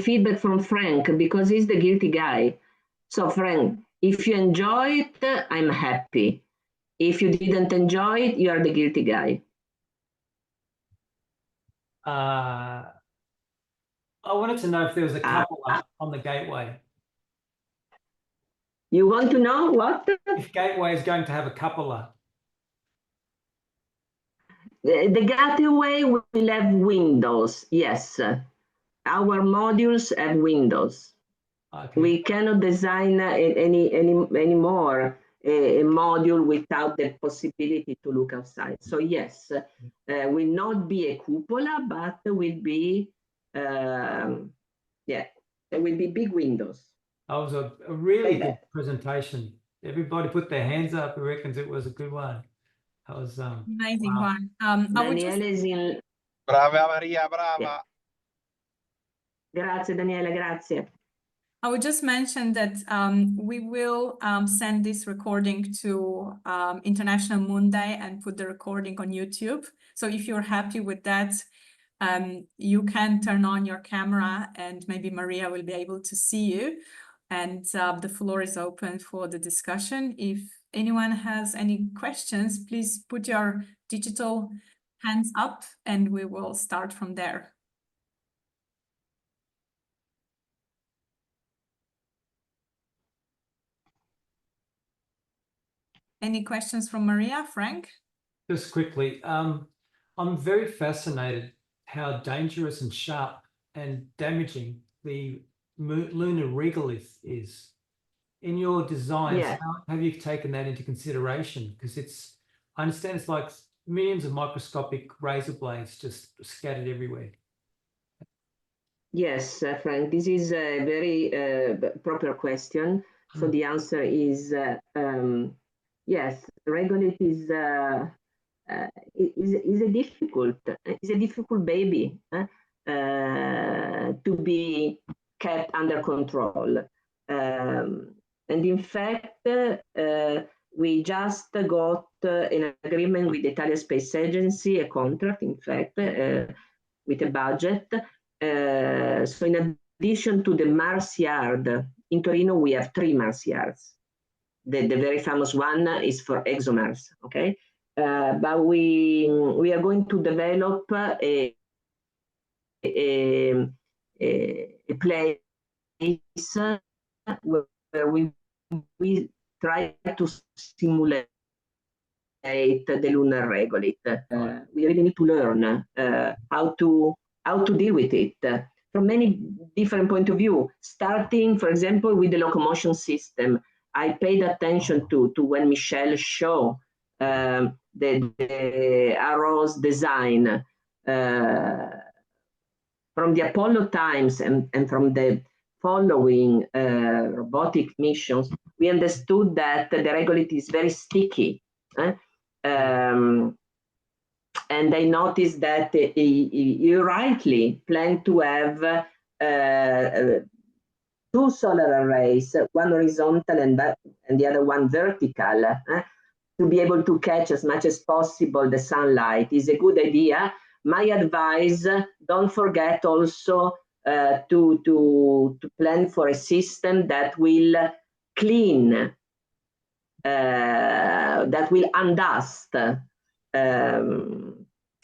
feedback from Frank, because he's the guilty guy. So Frank, if you enjoy it, I'm happy. If you didn't enjoy it, you are the guilty guy.
I wanted to know if there was a couple on the gateway.
You want to know what?
If gateway is going to have a cupola.
The gateway will have windows, yes. Our modules have windows.
Okay.
We cannot design anymore a module without the possibility to look outside. So yes, will not be a cupola, but will be, there will be big windows.
That was a really good presentation. Everybody put their hands up who reckons it was a good one. That was
Amazing
wow.
one. I would just...
Daniele is in...
Brava Maria, brava.
Yeah. Grazie Daniele, grazie.
I would just mention that we will send this recording to International Moon Day and put the recording on YouTube. So if you're happy with that, you can turn on your camera and maybe Maria will be able to see you. And the floor is open for the discussion. If anyone has any questions, please put your digital hands up and we will start from there. Any questions from Maria, Frank?
Just quickly, I'm very fascinated how dangerous and sharp and damaging the lunar regolith is. In your designs,
Yeah.
how have you taken that into consideration? Because I understand it's like millions of microscopic razor blades just scattered everywhere.
Yes, Frank, this is a very proper question. So the answer is yes, regolith is a difficult baby to be kept under control. And in fact, we just got an agreement with the Italian Space Agency, a contract, in fact, with a budget. So in addition to the Mars yard, in Torino, we have 3 Mars yards. The very famous one is for ExoMars, okay? But we are going to develop a place where we try to simulate the lunar regolith. We really need to learn how to deal with it from many different points of view, starting, for example, with the locomotion system. I paid attention to when Michel showed the arrow's design from the Apollo times and from the following robotic missions. We understood that the regolith is very sticky. And I noticed that you rightly plan to have 2 solar arrays, one horizontal and the other one vertical, to be able to catch as much as possible the sunlight is a good idea. My advice, don't forget also to plan for a system that will clean, that will undust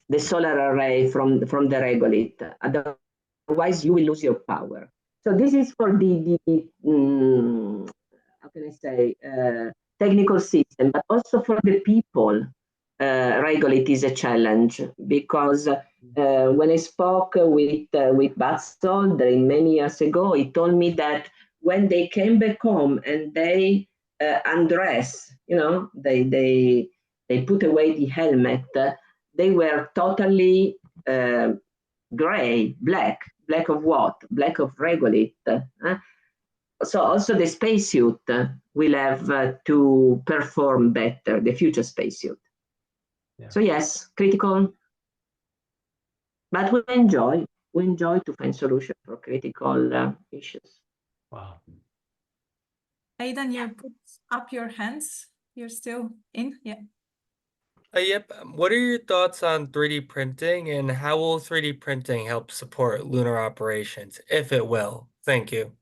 the solar array from the regolith. Otherwise, you will lose your power. So this is for the how can I say, technical system, but also for the people. Regolith is a challenge because when I spoke with Batsold many years ago, he told me that when they came back home and they undress, you know, they put away the helmet, they were totally gray, black of what? Black of regolith. So also the spacesuit will have to perform better, the future spacesuit. Yeah. So yes, critical, but we enjoy to find solutions for critical issues.
Wow.
Aidan, you put up your hands. You're still in? Yeah.
Yep. What are your thoughts on 3D printing and how will 3D printing help support lunar operations, if it will? Thank you.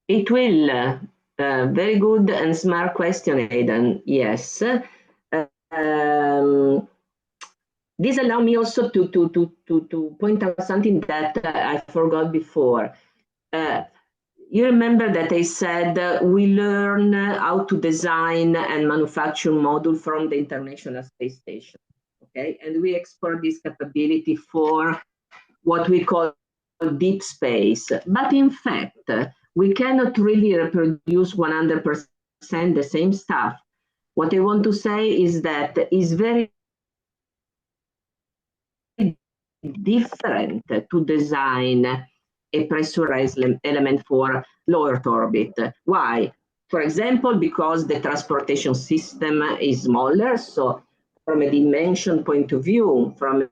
It will. Very good and smart question, Aidan. Yes. This allows me also to point out something that I forgot before. You remember that I said we learn how to design and manufacture modules from the International Space Station, okay? And we export this capability for what we call deep space. But in fact, we cannot really reproduce 100% the same stuff. What I want to say is that it's very different to design a pressurized element for low Earth orbit. Why? For example, because the transportation system is smaller. So from a dimension point of view, from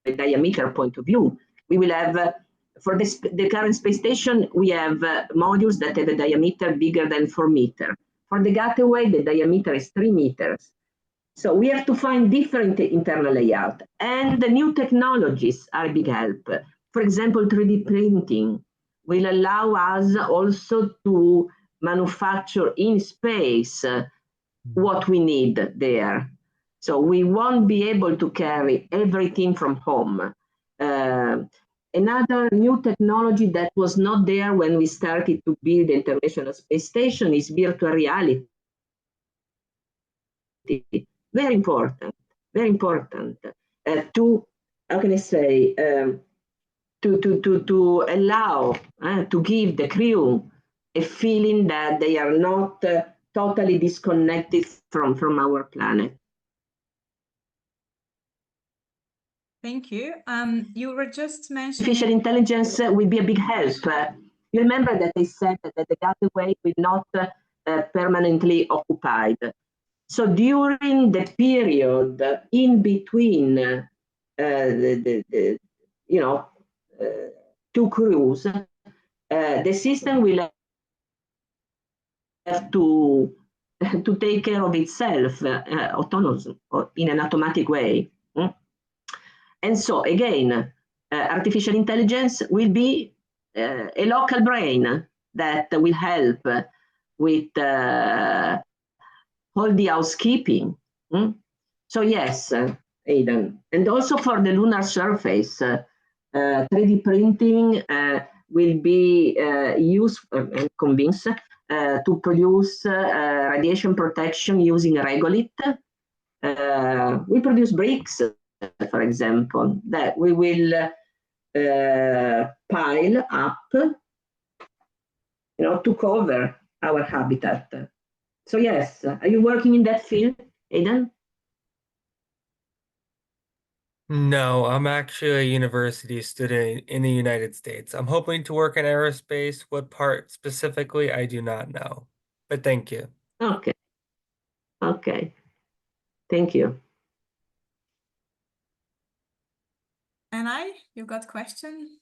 a diameter point of view, we will have, for the current space station, we have modules that have a diameter bigger than 4 meters. For the Gateway, the diameter is 3 meters. So we have to find different internal layout. And the new technologies are a big help. For example, 3D printing will allow us also to manufacture in space what we need there. So we won't be able to carry everything from home. Another new technology that was not there when we started to build the International Space Station is virtual reality. Very important, very important. to, how can I say, to allow, to give the crew a feeling that they are not totally disconnected from our planet.
Thank you. You were just mentioning
Artificial intelligence will be a big help. You remember that I said that the gateway will not permanently occupied. So during the period in between two crews, the system will have to take care of itself autonomously or in an automatic way. And so again, artificial intelligence will be a local brain that will help with all the housekeeping. So yes, Aidan. And also for the lunar surface, 3D printing will be used, I'm convinced, to produce radiation protection using regolith. We produce bricks, for example, that we will pile up, to cover our habitat. So yes, are you working in that field, Aidan?
No, I'm actually a university student in the United States. I'm hoping to work in aerospace. What part specifically, I do not know. But thank you.
Okay. Okay. Thank you.
And you got a question?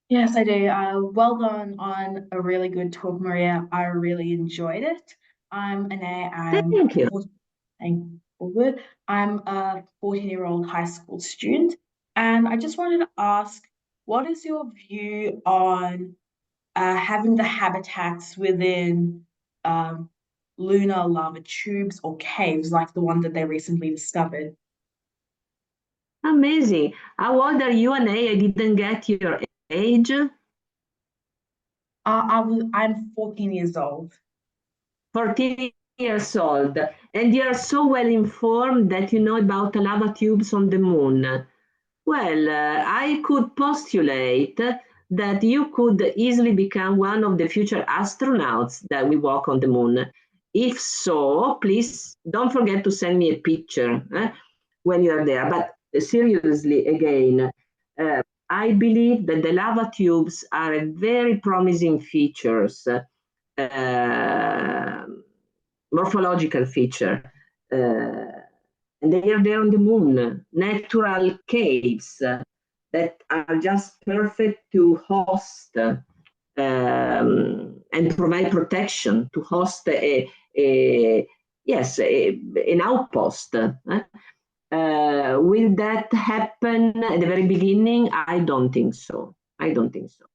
Yes, I do. Well done on a really good talk, Maria. I really enjoyed it.
Thank you.
All good. I'm a 14-year-old high school student, and I just wanted to ask, what is your view on having the habitats within lunar lava tubes or caves like the one that they recently discovered?
Amazing. How old are you, Anne? I didn't get your age.
I'm 14 years old.
14 years old. And you are so well informed that you know about lava tubes on the moon. Well, I could postulate that you could easily become one of the future astronauts that will walk on the moon. If so, please don't forget to send me a picture when you are there. But seriously, again, I believe that the lava tubes are a very promising features, morphological feature. And they are there on the moon, natural caves that are just perfect to host and provide protection, to host an outpost. Will that happen at the very beginning? I don't think so. I don't think so.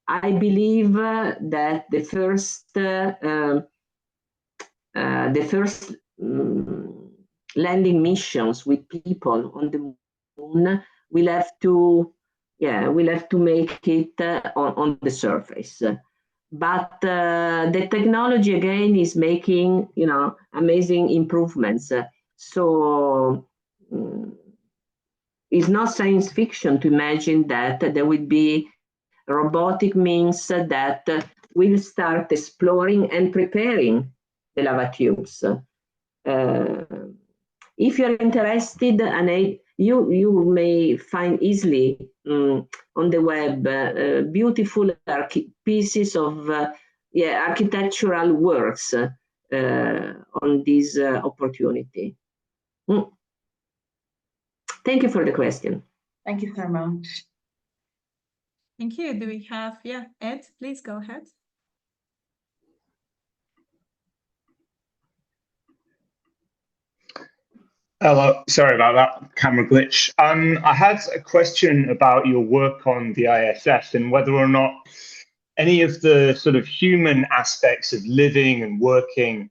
I believe that the first landing missions with people on the moon will have to make it on the surface. But the technology again is making amazing improvements. So it's not science fiction to imagine that there will be robotic means that will start exploring and preparing the lava tubes. If you're interested, and you may find easily on the web beautiful pieces of architectural works on this opportunity. Thank you for the question.
Thank you so much.
Thank you. Do we have, Ed, please go ahead.
Hello, sorry about that camera glitch. I had a question about your work on the ISS and whether or not any of the sort of human aspects of living and working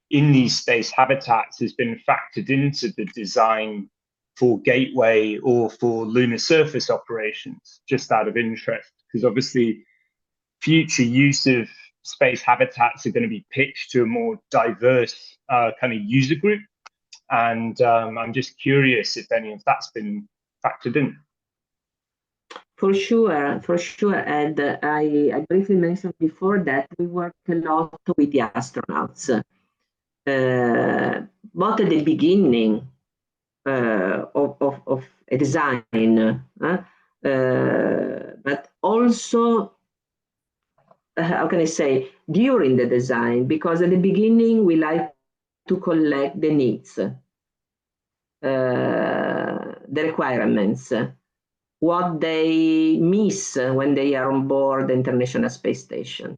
in these space habitats has been factored into the design for Gateway or for lunar surface operations, just out of interest, because obviously future use of space habitats are going to be pitched to a more diverse kind of user group. And I'm just curious if any of that's been factored in.
For sure, Ed. I briefly mentioned before that we work a lot with the astronauts, both at the beginning of a design, but also, how can I say, during the design, because at the beginning we like to collect the needs, the requirements, what they miss when they are on board the International Space Station,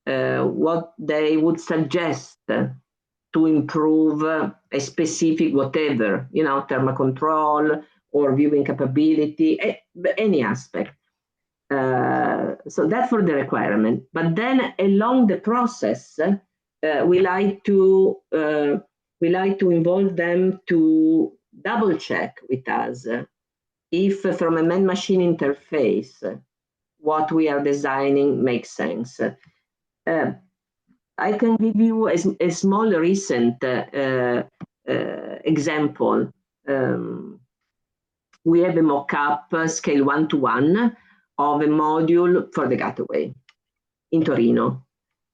what they would suggest to improve a specific whatever, thermal control or viewing capability, any aspect. So that's for the requirement. But then along the process, we like to involve them to double check with us if from a man-machine interface, what we are designing makes sense. I can give you a small recent example. We have a mock-up scale 1:1 of a module for the Gateway in Torino.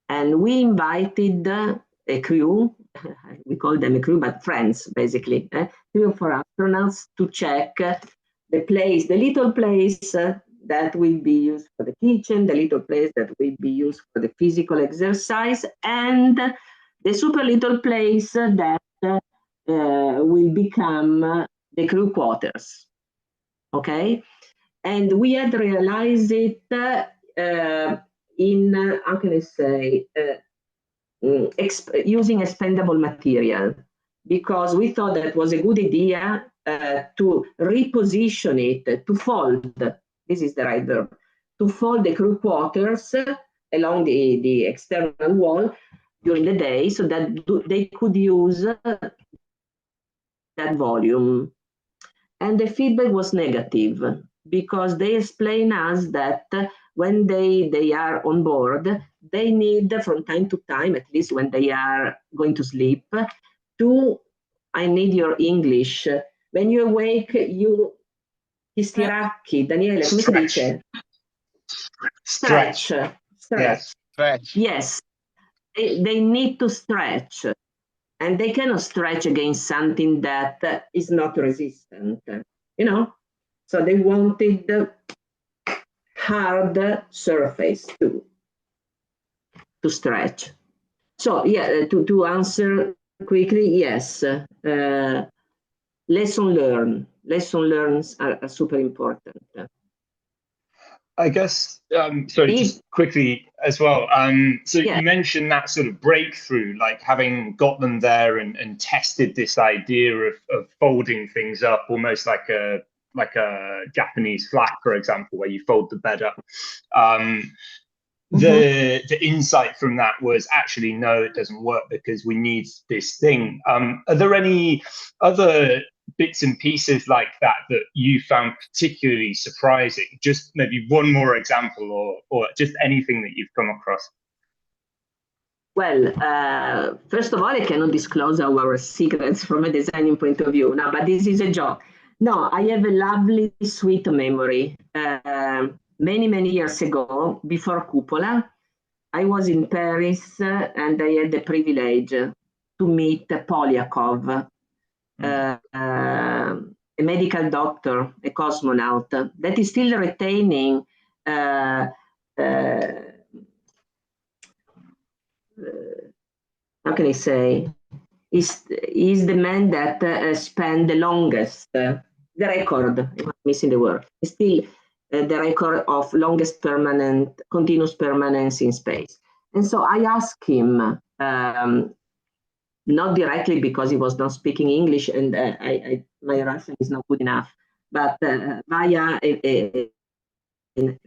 And we invited a crew, we call them a crew, but friends, basically, crew for astronauts to check the place, the little place that will be used for the kitchen, the little place that will be used for the physical exercise, and the super little place that will become the crew quarters. Okay? And we had realized it in, how can I say, using expendable material, because we thought that was a good idea to reposition it, to fold, this is the right verb, to fold the crew quarters along the external wall during the day so that they could use that volume. And the feedback was negative, because they explain us that when they are on board, they need from time to time, at least when they are going to sleep, I need your English. When you awake, ti stiracchi. Daniele, come si dice? Stretch.
Yes.
Stretch.
Yes. They need to stretch. And they cannot stretch against something that is not resistant, So they wanted the hard surface to stretch. So yeah, to answer quickly, yes, lesson learns are super important.
I guess, sorry, just quickly as well. So you mentioned that sort of breakthrough, like having got them there and tested this idea of folding things up, almost like a Japanese flat, for example, where you fold the bed up. The insight from that was actually, no, it doesn't work because we need this thing. Are there any other bits and pieces like that you found particularly surprising? Just maybe one more example, or just anything that you've come across.
Well, first of all, I cannot disclose our secrets from a designing point of view. No, but this is a joke. No, I have a lovely, sweet memory. Many years ago, before Cupola, I was in Paris and I had the privilege to meet Polyakov, a medical doctor, a cosmonaut, that is still retaining how can I say, is the man that spent the longest, the record, I'm missing the word, still the record of longest continuous permanence in space. And so I asked him, not directly because he was not speaking English and my Russian is not good enough, but via an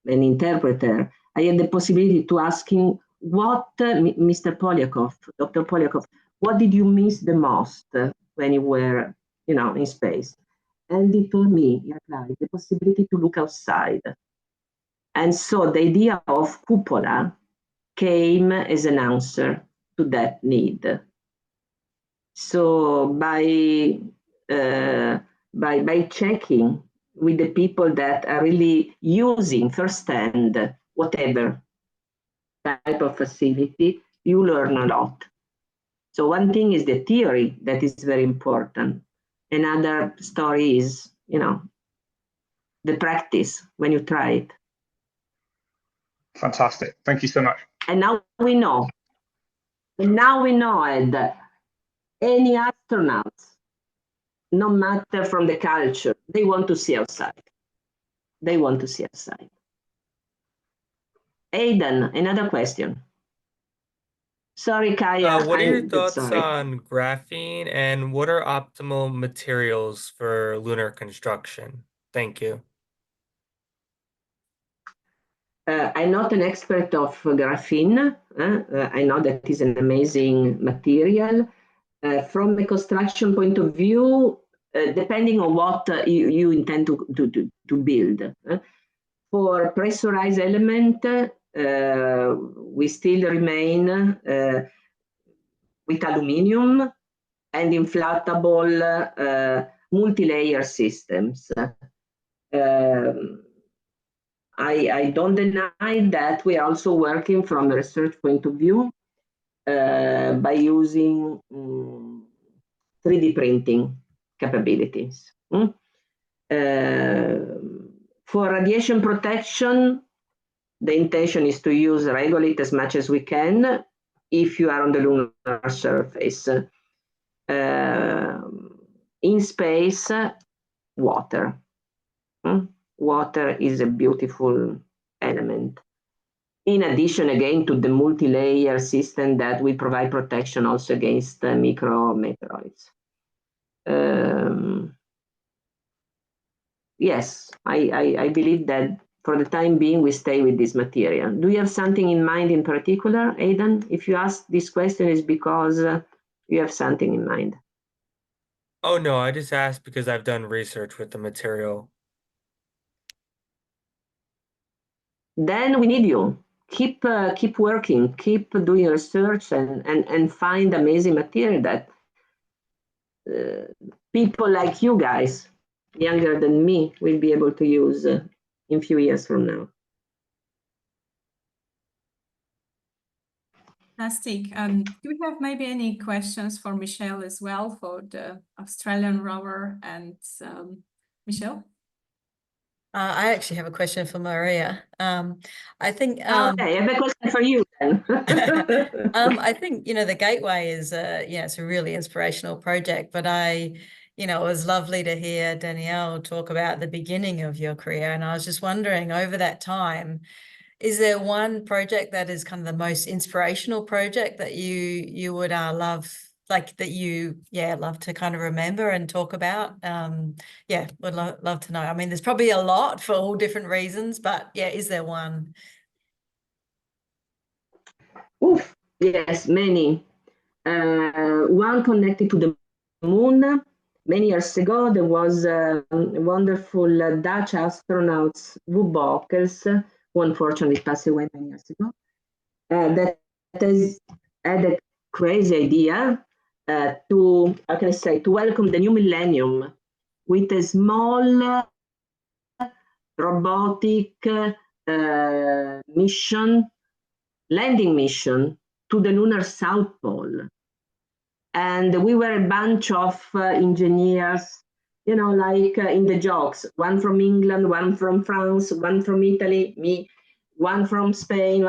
interpreter, I had the possibility to ask him, what, Mr. Polyakov, Dr. Polyakov, what did you miss the most when you were, in space? And he told me, the possibility to look outside. And so the idea of Cupola came as an answer to that need. So by checking with the people that are really using firsthand whatever type of facility, you learn a lot. So one thing is the theory that is very important. Another story is, the practice when you try it.
Fantastic. Thank you so much.
And now we know. Ed, any astronauts, no matter from the culture, they want to see outside. They want to see outside. Aidan, another question. Sorry, Kaya.
What are your thoughts
sorry.
on graphene and what are optimal materials for lunar construction? Thank you.
I'm not an expert of graphene. I know that is an amazing material. From a construction point of view, depending on what you intend to build. For pressurized element, we still remain with aluminium and inflatable multi-layer systems. I don't deny that we are also working from a research point of view by using 3D printing capabilities. For radiation protection, the intention is to use regolith as much as we can if you are on the lunar surface. In space, water. Water is a beautiful element. In addition, again, to the multi-layer system that will provide protection also against micrometeoroids. Yes, I believe that for the time being, we stay with this material. Do you have something in mind in particular, Aidan? If you ask this question, it's because you have something in mind.
Oh, no, I just asked because I've done research with the material.
Then we need you. Keep working, keep doing research and find amazing material that people like you guys, younger than me, will be able to use in a few years from now.
Fantastic. Do we have maybe any questions for Michelle as well for the Australian rover and Michelle?
I actually have a question for Maria. I think
Okay, I have a question for you then.
I think the Gateway is it's a really inspirational project, but it was lovely to hear Danielle talk about the beginning of your career, and I was just wondering, over that time, is there one project that is kind of the most inspirational project that you would love, like that you love to kind of remember and talk about? Would love to know. I mean, there's probably a lot for all different reasons, but is there one?
Oof, yes, many. One connected to the moon. Many years ago, there was a wonderful Dutch astronaut, Wouter Bokers, who unfortunately passed away many years ago, that had a crazy idea to welcome the new millennium with a small robotic landing mission to the lunar South Pole. And we were a bunch of engineers, like in the jokes, one from England, one from France, one from Italy, me, one from Spain,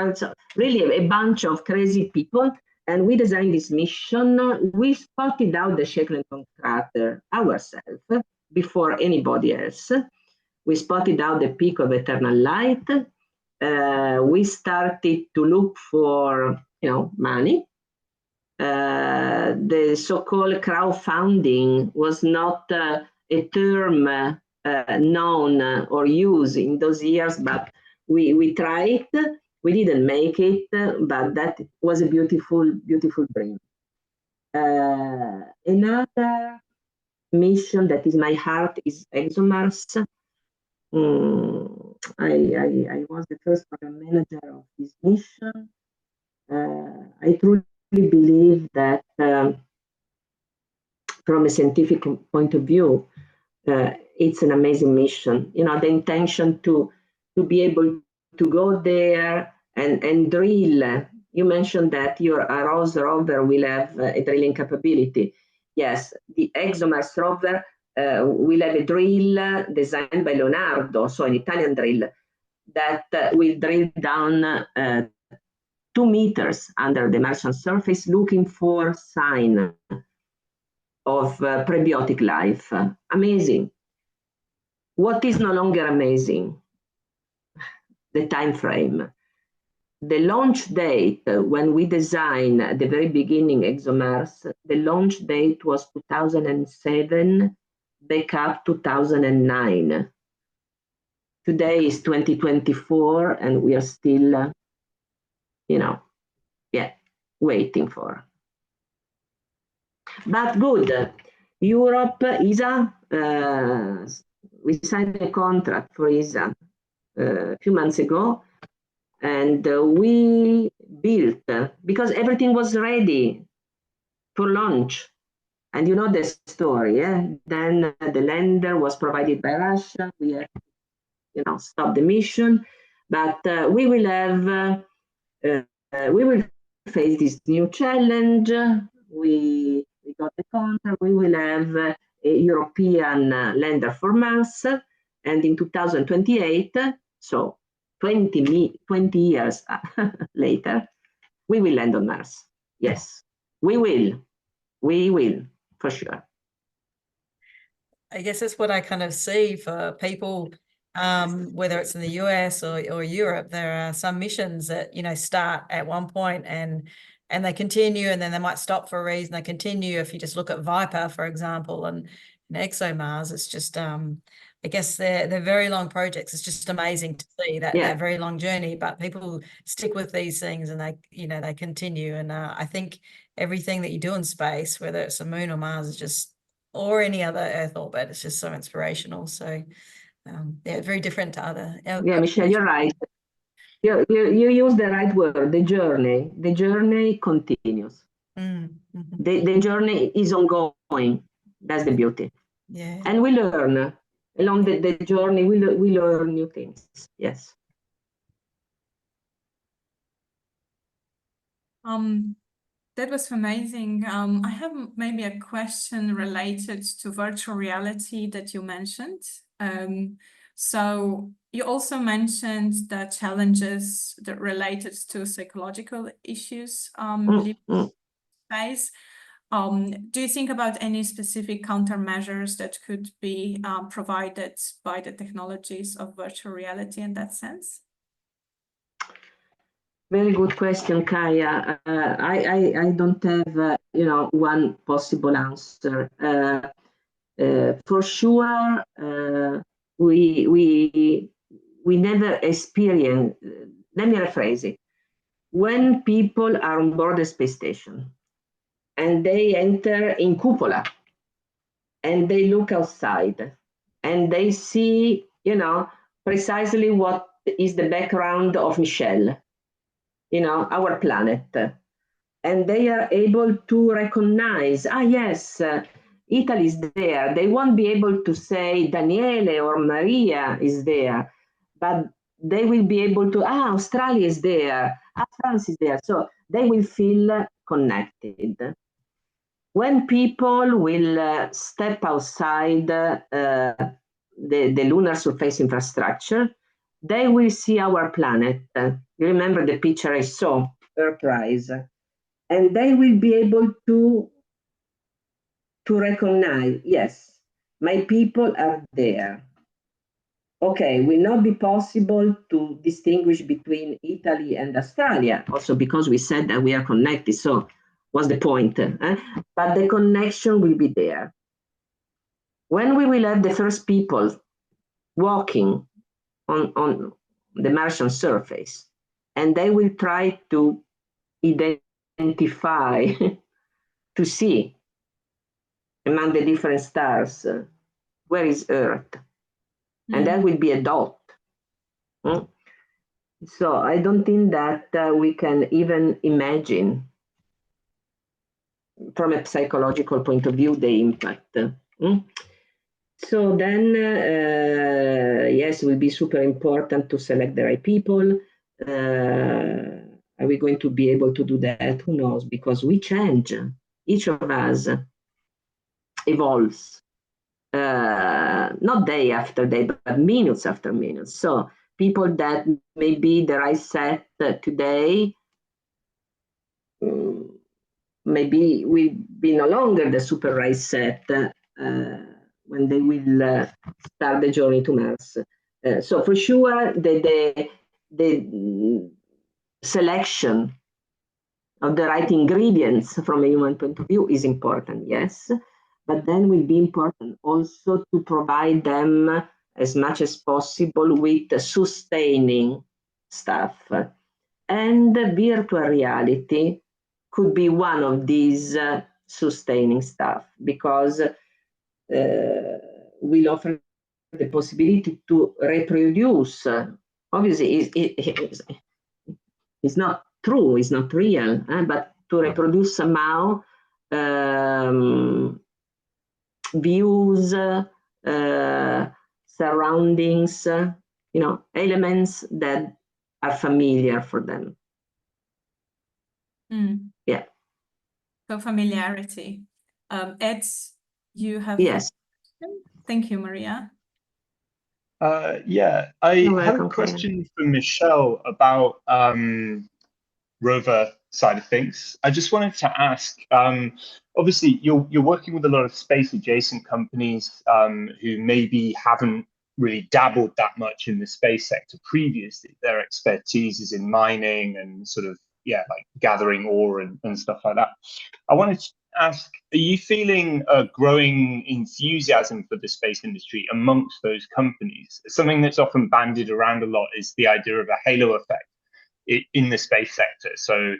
really a bunch of crazy people. And we designed this mission. We spotted out the Shackleton crater ourselves before anybody else. We spotted out the peak of eternal light. We started to look for, money. The so-called crowdfunding was not a term known or used in those years, but we tried. We didn't make it, but that was a beautiful, beautiful dream. Another mission that is my heart is ExoMars. I was the first program manager of this mission. I truly believe that from a scientific point of view, it's an amazing mission. You know, the intention to be able to go there and drill. You mentioned that your AROS rover will have a drilling capability. Yes, the ExoMars rover will have a drill designed by Leonardo, so an Italian drill that will drill down 2 meters under the Martian surface, looking for sign of prebiotic life. Amazing. What is no longer amazing? The time frame. The launch date, when we designed at the very beginning ExoMars, the launch date was 2007, backup 2009. Today is 2024, and we are still, you know, waiting for. But good. Europe, ESA, we signed a contract for ESA a few months ago, and we built, because everything was ready for launch. And you know the story, yeah? Then the lander was provided by Russia. We had, you know, stop the mission, but we will have, we will face this new challenge. We got the contract. We will have a European lander for Mars, and in 2028, so 20 years later, we will land on Mars. Yes, we will, for sure.
I guess that's what I kind of see for people, whether it's in the US or Europe. There are some missions that, you know, start at one point and they continue, and then they might stop for a reason. They continue. If you just look at Viper, for example, and ExoMars, it's just, I guess they're very long projects. It's just amazing to see that very long journey, but people stick with these things and they, you know, they continue. And I think everything that you do in space, whether it's a moon or Mars, is just, or any other Earth orbit, it's just so inspirational. So very different to other.
Michelle, you're right. You use the right word, the journey. The journey continues. The journey is ongoing. That's the beauty.
Yeah.
And we learn. Along the journey, we learn new things. Yes.
That was amazing. I have maybe a question related to virtual reality that you mentioned. So you also mentioned the challenges that related to psychological issues living in space. Do you think about any specific countermeasures that could be provided by the technologies of virtual reality in that sense?
Very good question, Kaya. I don't have, you know, one possible answer. For sure, we never experience. Let me rephrase it. When people are on board the space station and they enter in cupola and they look outside and they see, you know, precisely what is the background of Michelle, you know, our planet, and they are able to recognize, yes, Italy is there. They won't be able to say Daniele or Maria is there, but they will be able to, Australia is there, France is there. So they will feel connected. When people will step outside the lunar surface infrastructure, they will see our planet. You remember the picture I saw, Earthrise, and they will be able to recognize, yes, my people are there. Okay, will not be possible to distinguish between Italy and Australia, also because we said that we are connected, so what's the point? But the connection will be there. When we will have the first people walking on the Martian surface, and they will try to identify, to see among the different stars, where is Earth? And that will be a dot. So I don't think that we can even imagine from a psychological point of view, the impact. So then, yes, it will be super important to select the right people. Are we going to be able to do that? Who knows? Because we change. Each of us evolves, not day after day, but minutes after minutes. So people that may be the right set today, maybe will be no longer the super right set when they will start the journey to Mars. So for sure, the selection of the right ingredients from a human point of view is important, yes, but then will be important also to provide them as much as possible with sustaining stuff. And virtual reality could be one of these sustaining stuff, because will offer the possibility to reproduce. Obviously, it's not true, it's not real, but to reproduce somehow views, surroundings, elements that are familiar for them. Yeah.
So familiarity. Ed, you have.
Yes.
Thank you, Maria.
Yeah, I have a question for Michelle about rover side of things. I just wanted to ask, obviously you're working with a lot of space adjacent companies who maybe haven't really dabbled that much in the space sector previously. Their expertise is in mining and sort of, yeah, like gathering ore and stuff like that. I wanted to ask, are you feeling a growing enthusiasm for the space industry amongst those companies? Something that's often bandied around a lot is the idea of a halo effect in the space sector. So,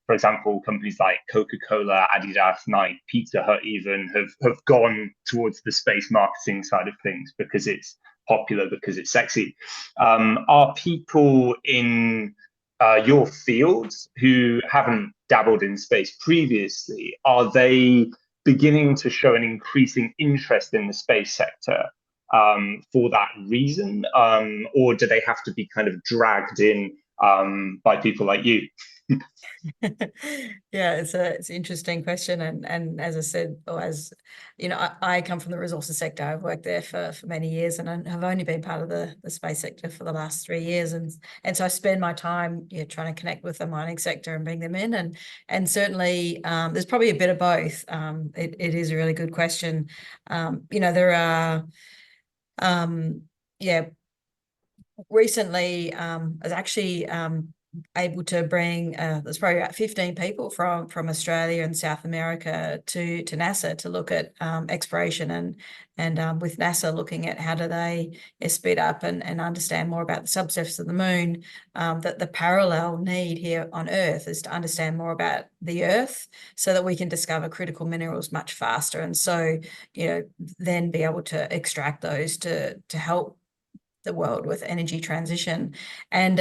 for example, companies like Coca-Cola, Adidas, Nike, Pizza Hut even have gone towards the space marketing side of things because it's popular, because it's sexy. Are people in your fields who haven't dabbled in space previously, are they beginning to show an increasing interest in the space sector for that reason? Or do they have to be kind of dragged in by people like you?
Yeah, it's an interesting question, and as I said, or as you know, I come from the resources sector. I've worked there for many years, and I have only been part of the space sector for the last 3 years, and so I spend my time trying to connect with the mining sector and bring them in, and certainly there's probably a bit of both. It is a really good question. There are recently I was actually able to bring there's probably about 15 people from Australia and South America to NASA to look at exploration and with NASA looking at how do they speed up and understand more about the subsurface of the moon. That the parallel need here on Earth is to understand more about the Earth so that we can discover critical minerals much faster, and so then be able to extract those to help the world with energy transition. And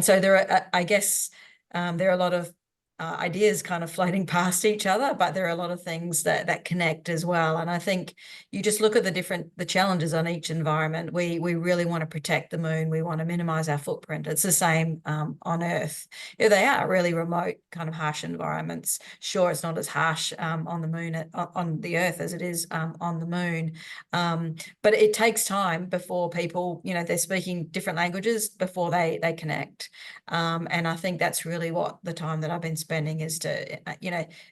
so there are, I guess, there are a lot of ideas kind of floating past each other, but there are a lot of things that connect as well. And I think you just look at the challenges on each environment. We really want to protect the moon. We want to minimize our footprint. It's the same on Earth. They are really remote, kind of harsh environments. Sure, it's not as harsh on the moon, on the Earth as it is on the moon. But it takes time before people, they're speaking different languages before they connect. And I think that's really what the time that I've been spending is to,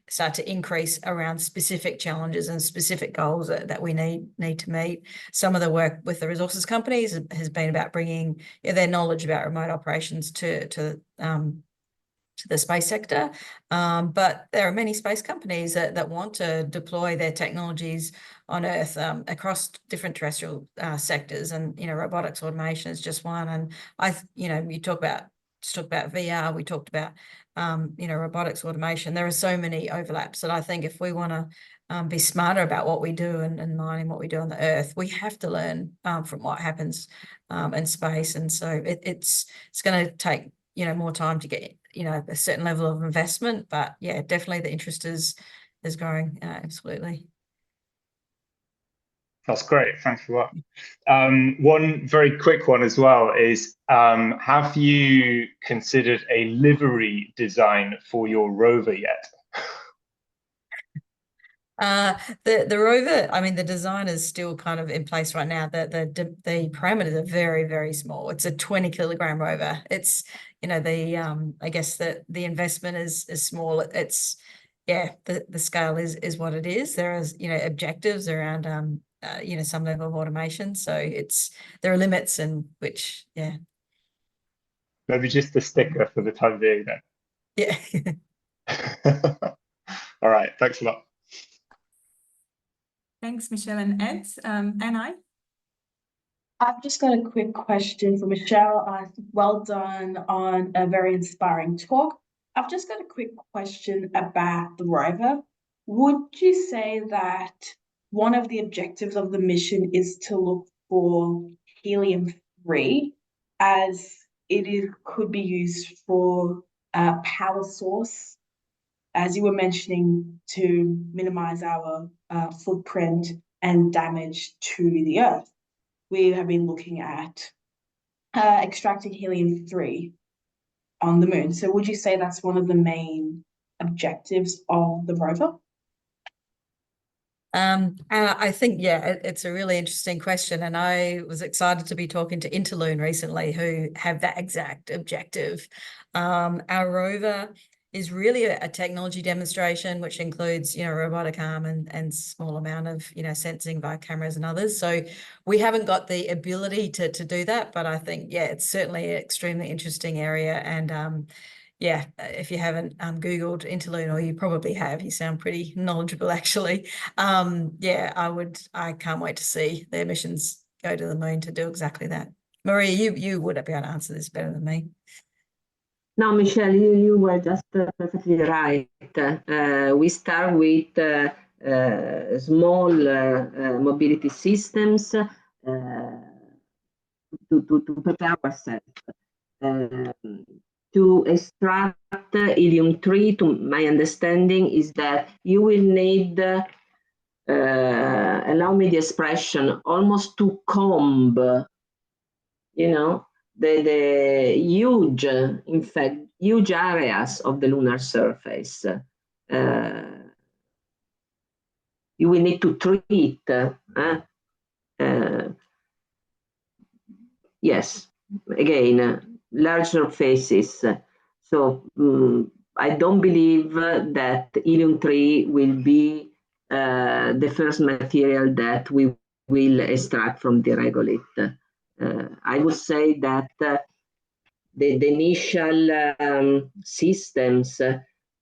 start to increase around specific challenges and specific goals that we need to meet. Some of the work with the resources companies has been about bringing their knowledge about remote operations to the space sector. But there are many space companies that want to deploy their technologies on Earth across different terrestrial sectors, and robotics automation is just one. And you talk about VR, we talked about robotics automation. There are so many overlaps that I think if we want to be smarter about what we do and mining what we do on the Earth, we have to learn from what happens in space. And so it's going to take more time to get a certain level of investment, but yeah, definitely the interest is growing. Absolutely.
That's great. Thanks a lot. One very quick one as well is, have you considered a livery design for your rover yet?
The rover, I mean, the design is still kind of in place right now. The parameters are very, very small. It's a 20-kilogram rover. It's, you know, I guess the investment is small. It's, yeah, the scale is what it is. There is, you know, objectives around you know, some level of automation. So there are limits, and which, yeah.
Maybe just a sticker for the time being then.
Yeah.
All right. Thanks a lot.
Thanks, Michelle and Ed. Anai?
I've just got a quick question for Michelle. Well done on a very inspiring talk. I've just got a quick question about the rover. Would you say that one of the objectives of the mission is to look for helium-3, as it could be used for a power source, as you were mentioning, to minimize our footprint and damage to the Earth? We have been looking at extracting helium-3 on the moon. So would you say that's one of the main objectives of the rover?
I think, yeah, it's a really interesting question. And I was excited to be talking to Interloon recently, who have that exact objective. Our rover is really a technology demonstration, which includes, you know, robotic arm and small amount of, you know, sensing via cameras and others. So we haven't got the ability to do that, but I think, yeah, it's certainly an extremely interesting area. And yeah, if you haven't Googled Interloon, or you probably have, you sound pretty knowledgeable actually. Yeah, I can't wait to see their missions go to the moon to do exactly that. Maria, you would be able to answer this better than me.
No, Michelle, you were just perfectly right. We start with small mobility systems to prepare ourselves. To extract helium-3, to my understanding, is that you will need, allow me the expression, almost to comb, you know, the huge, in fact, huge areas of the lunar surface. You will need to treat, yes, again, large surfaces. So I don't believe that helium-3 will be the first material that we will extract from the regolith. I would say that the initial systems,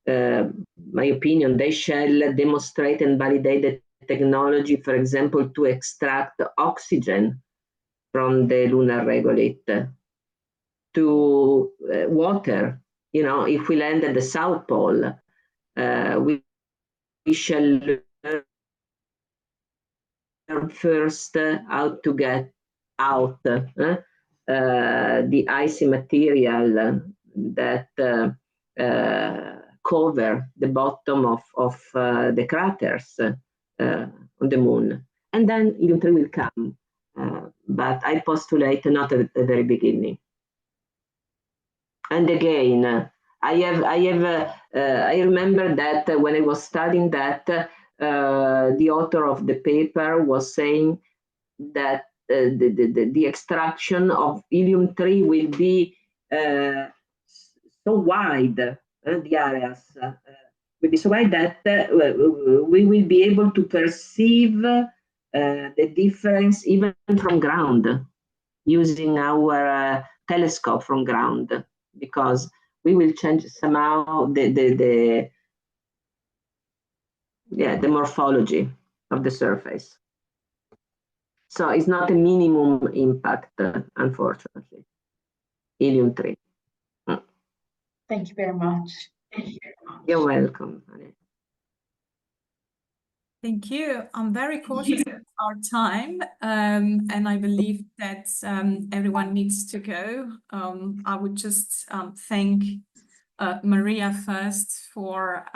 my opinion, they shall demonstrate and validate the technology, for example, to extract oxygen from the lunar regolith, to water. You know, if we land at the South Pole, we shall learn first how to get out the icy material that cover the bottom of the craters on the moon. And then helium-3 will come. But I postulate not at the very beginning. And again, I remember that when I was studying that, the author of the paper was saying that the extraction of helium-3 will be so wide, the areas will be so wide that we will be able to perceive the difference even from ground, using our telescope from ground, because we will change somehow the morphology of the surface. So it's not a minimum impact, unfortunately. Helium-3.
Thank you very much.
You're welcome.
Thank you. I'm very cautious of our time, and I believe that everyone needs to go. I would just thank Maria first for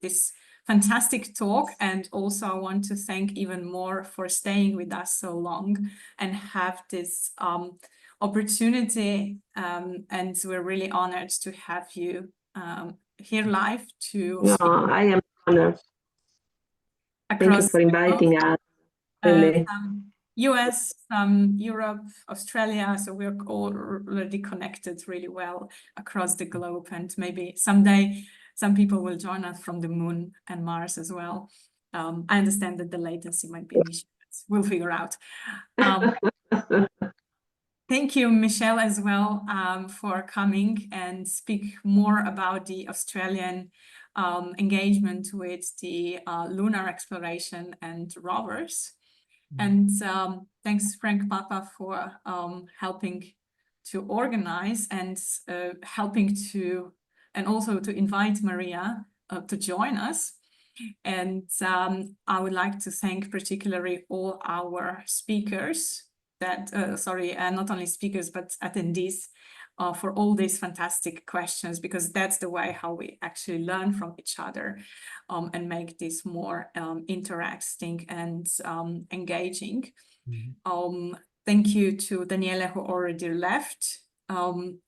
this fantastic talk. And also I want to thank even more for staying with us so long and have this opportunity. And we're really honored to have you here live to
No, I am honored. Thank you for inviting us. Really.
US, Europe, Australia, so we're already connected really well across the globe, and maybe someday some people will join us from the moon and Mars as well. I understand that the latency might be an issue, but we'll figure out. Thank you, Michelle, as well, for coming and speak more about the Australian engagement with the lunar exploration and rovers. And thanks, Frank Papa, for helping to organize and helping to, and also to invite Maria to join us. And I would like to thank particularly all our speakers that, not only speakers, but attendees for all these fantastic questions, because that's the way how we actually learn from each other and make this more interesting and engaging. Thank you to Daniela, who already left.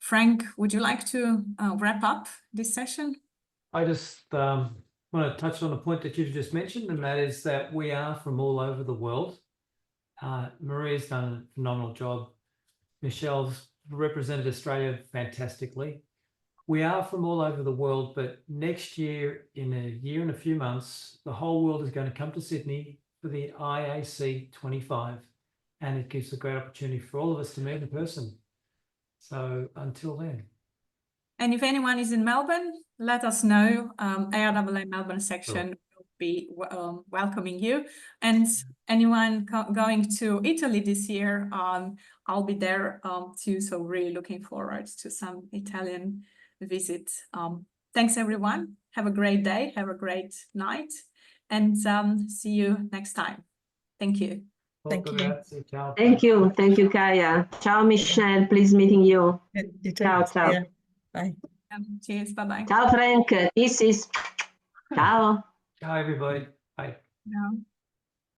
Frank, would you like to wrap up this session?
I just want to touch on a point that you've just mentioned, and that is that we are from all over the world. Maria's done a phenomenal job. Michelle's represented Australia fantastically. We are from all over the world, but next year, in a year and a few months, the whole world is going to come to Sydney for the IAC 25, and it gives a great opportunity for all of us to meet in person. So until then.
And if anyone is in Melbourne, let us know. AIAA Melbourne Section will be welcoming you. And anyone going to Italy this year, I'll be there too. So really looking forward to some Italian visit. Thanks, everyone. Have a great day. Have a great night. And see you next time. Thank you.
Thank you.
Thank you. Thank you, Kaya. Ciao, Michelle. Please meeting you.
You too.
Ciao, ciao.
Yeah. Bye.
Cheers. Bye-bye.
Ciao, Frank. Kisses. Ciao.
Ciao, everybody. Bye.
Ciao.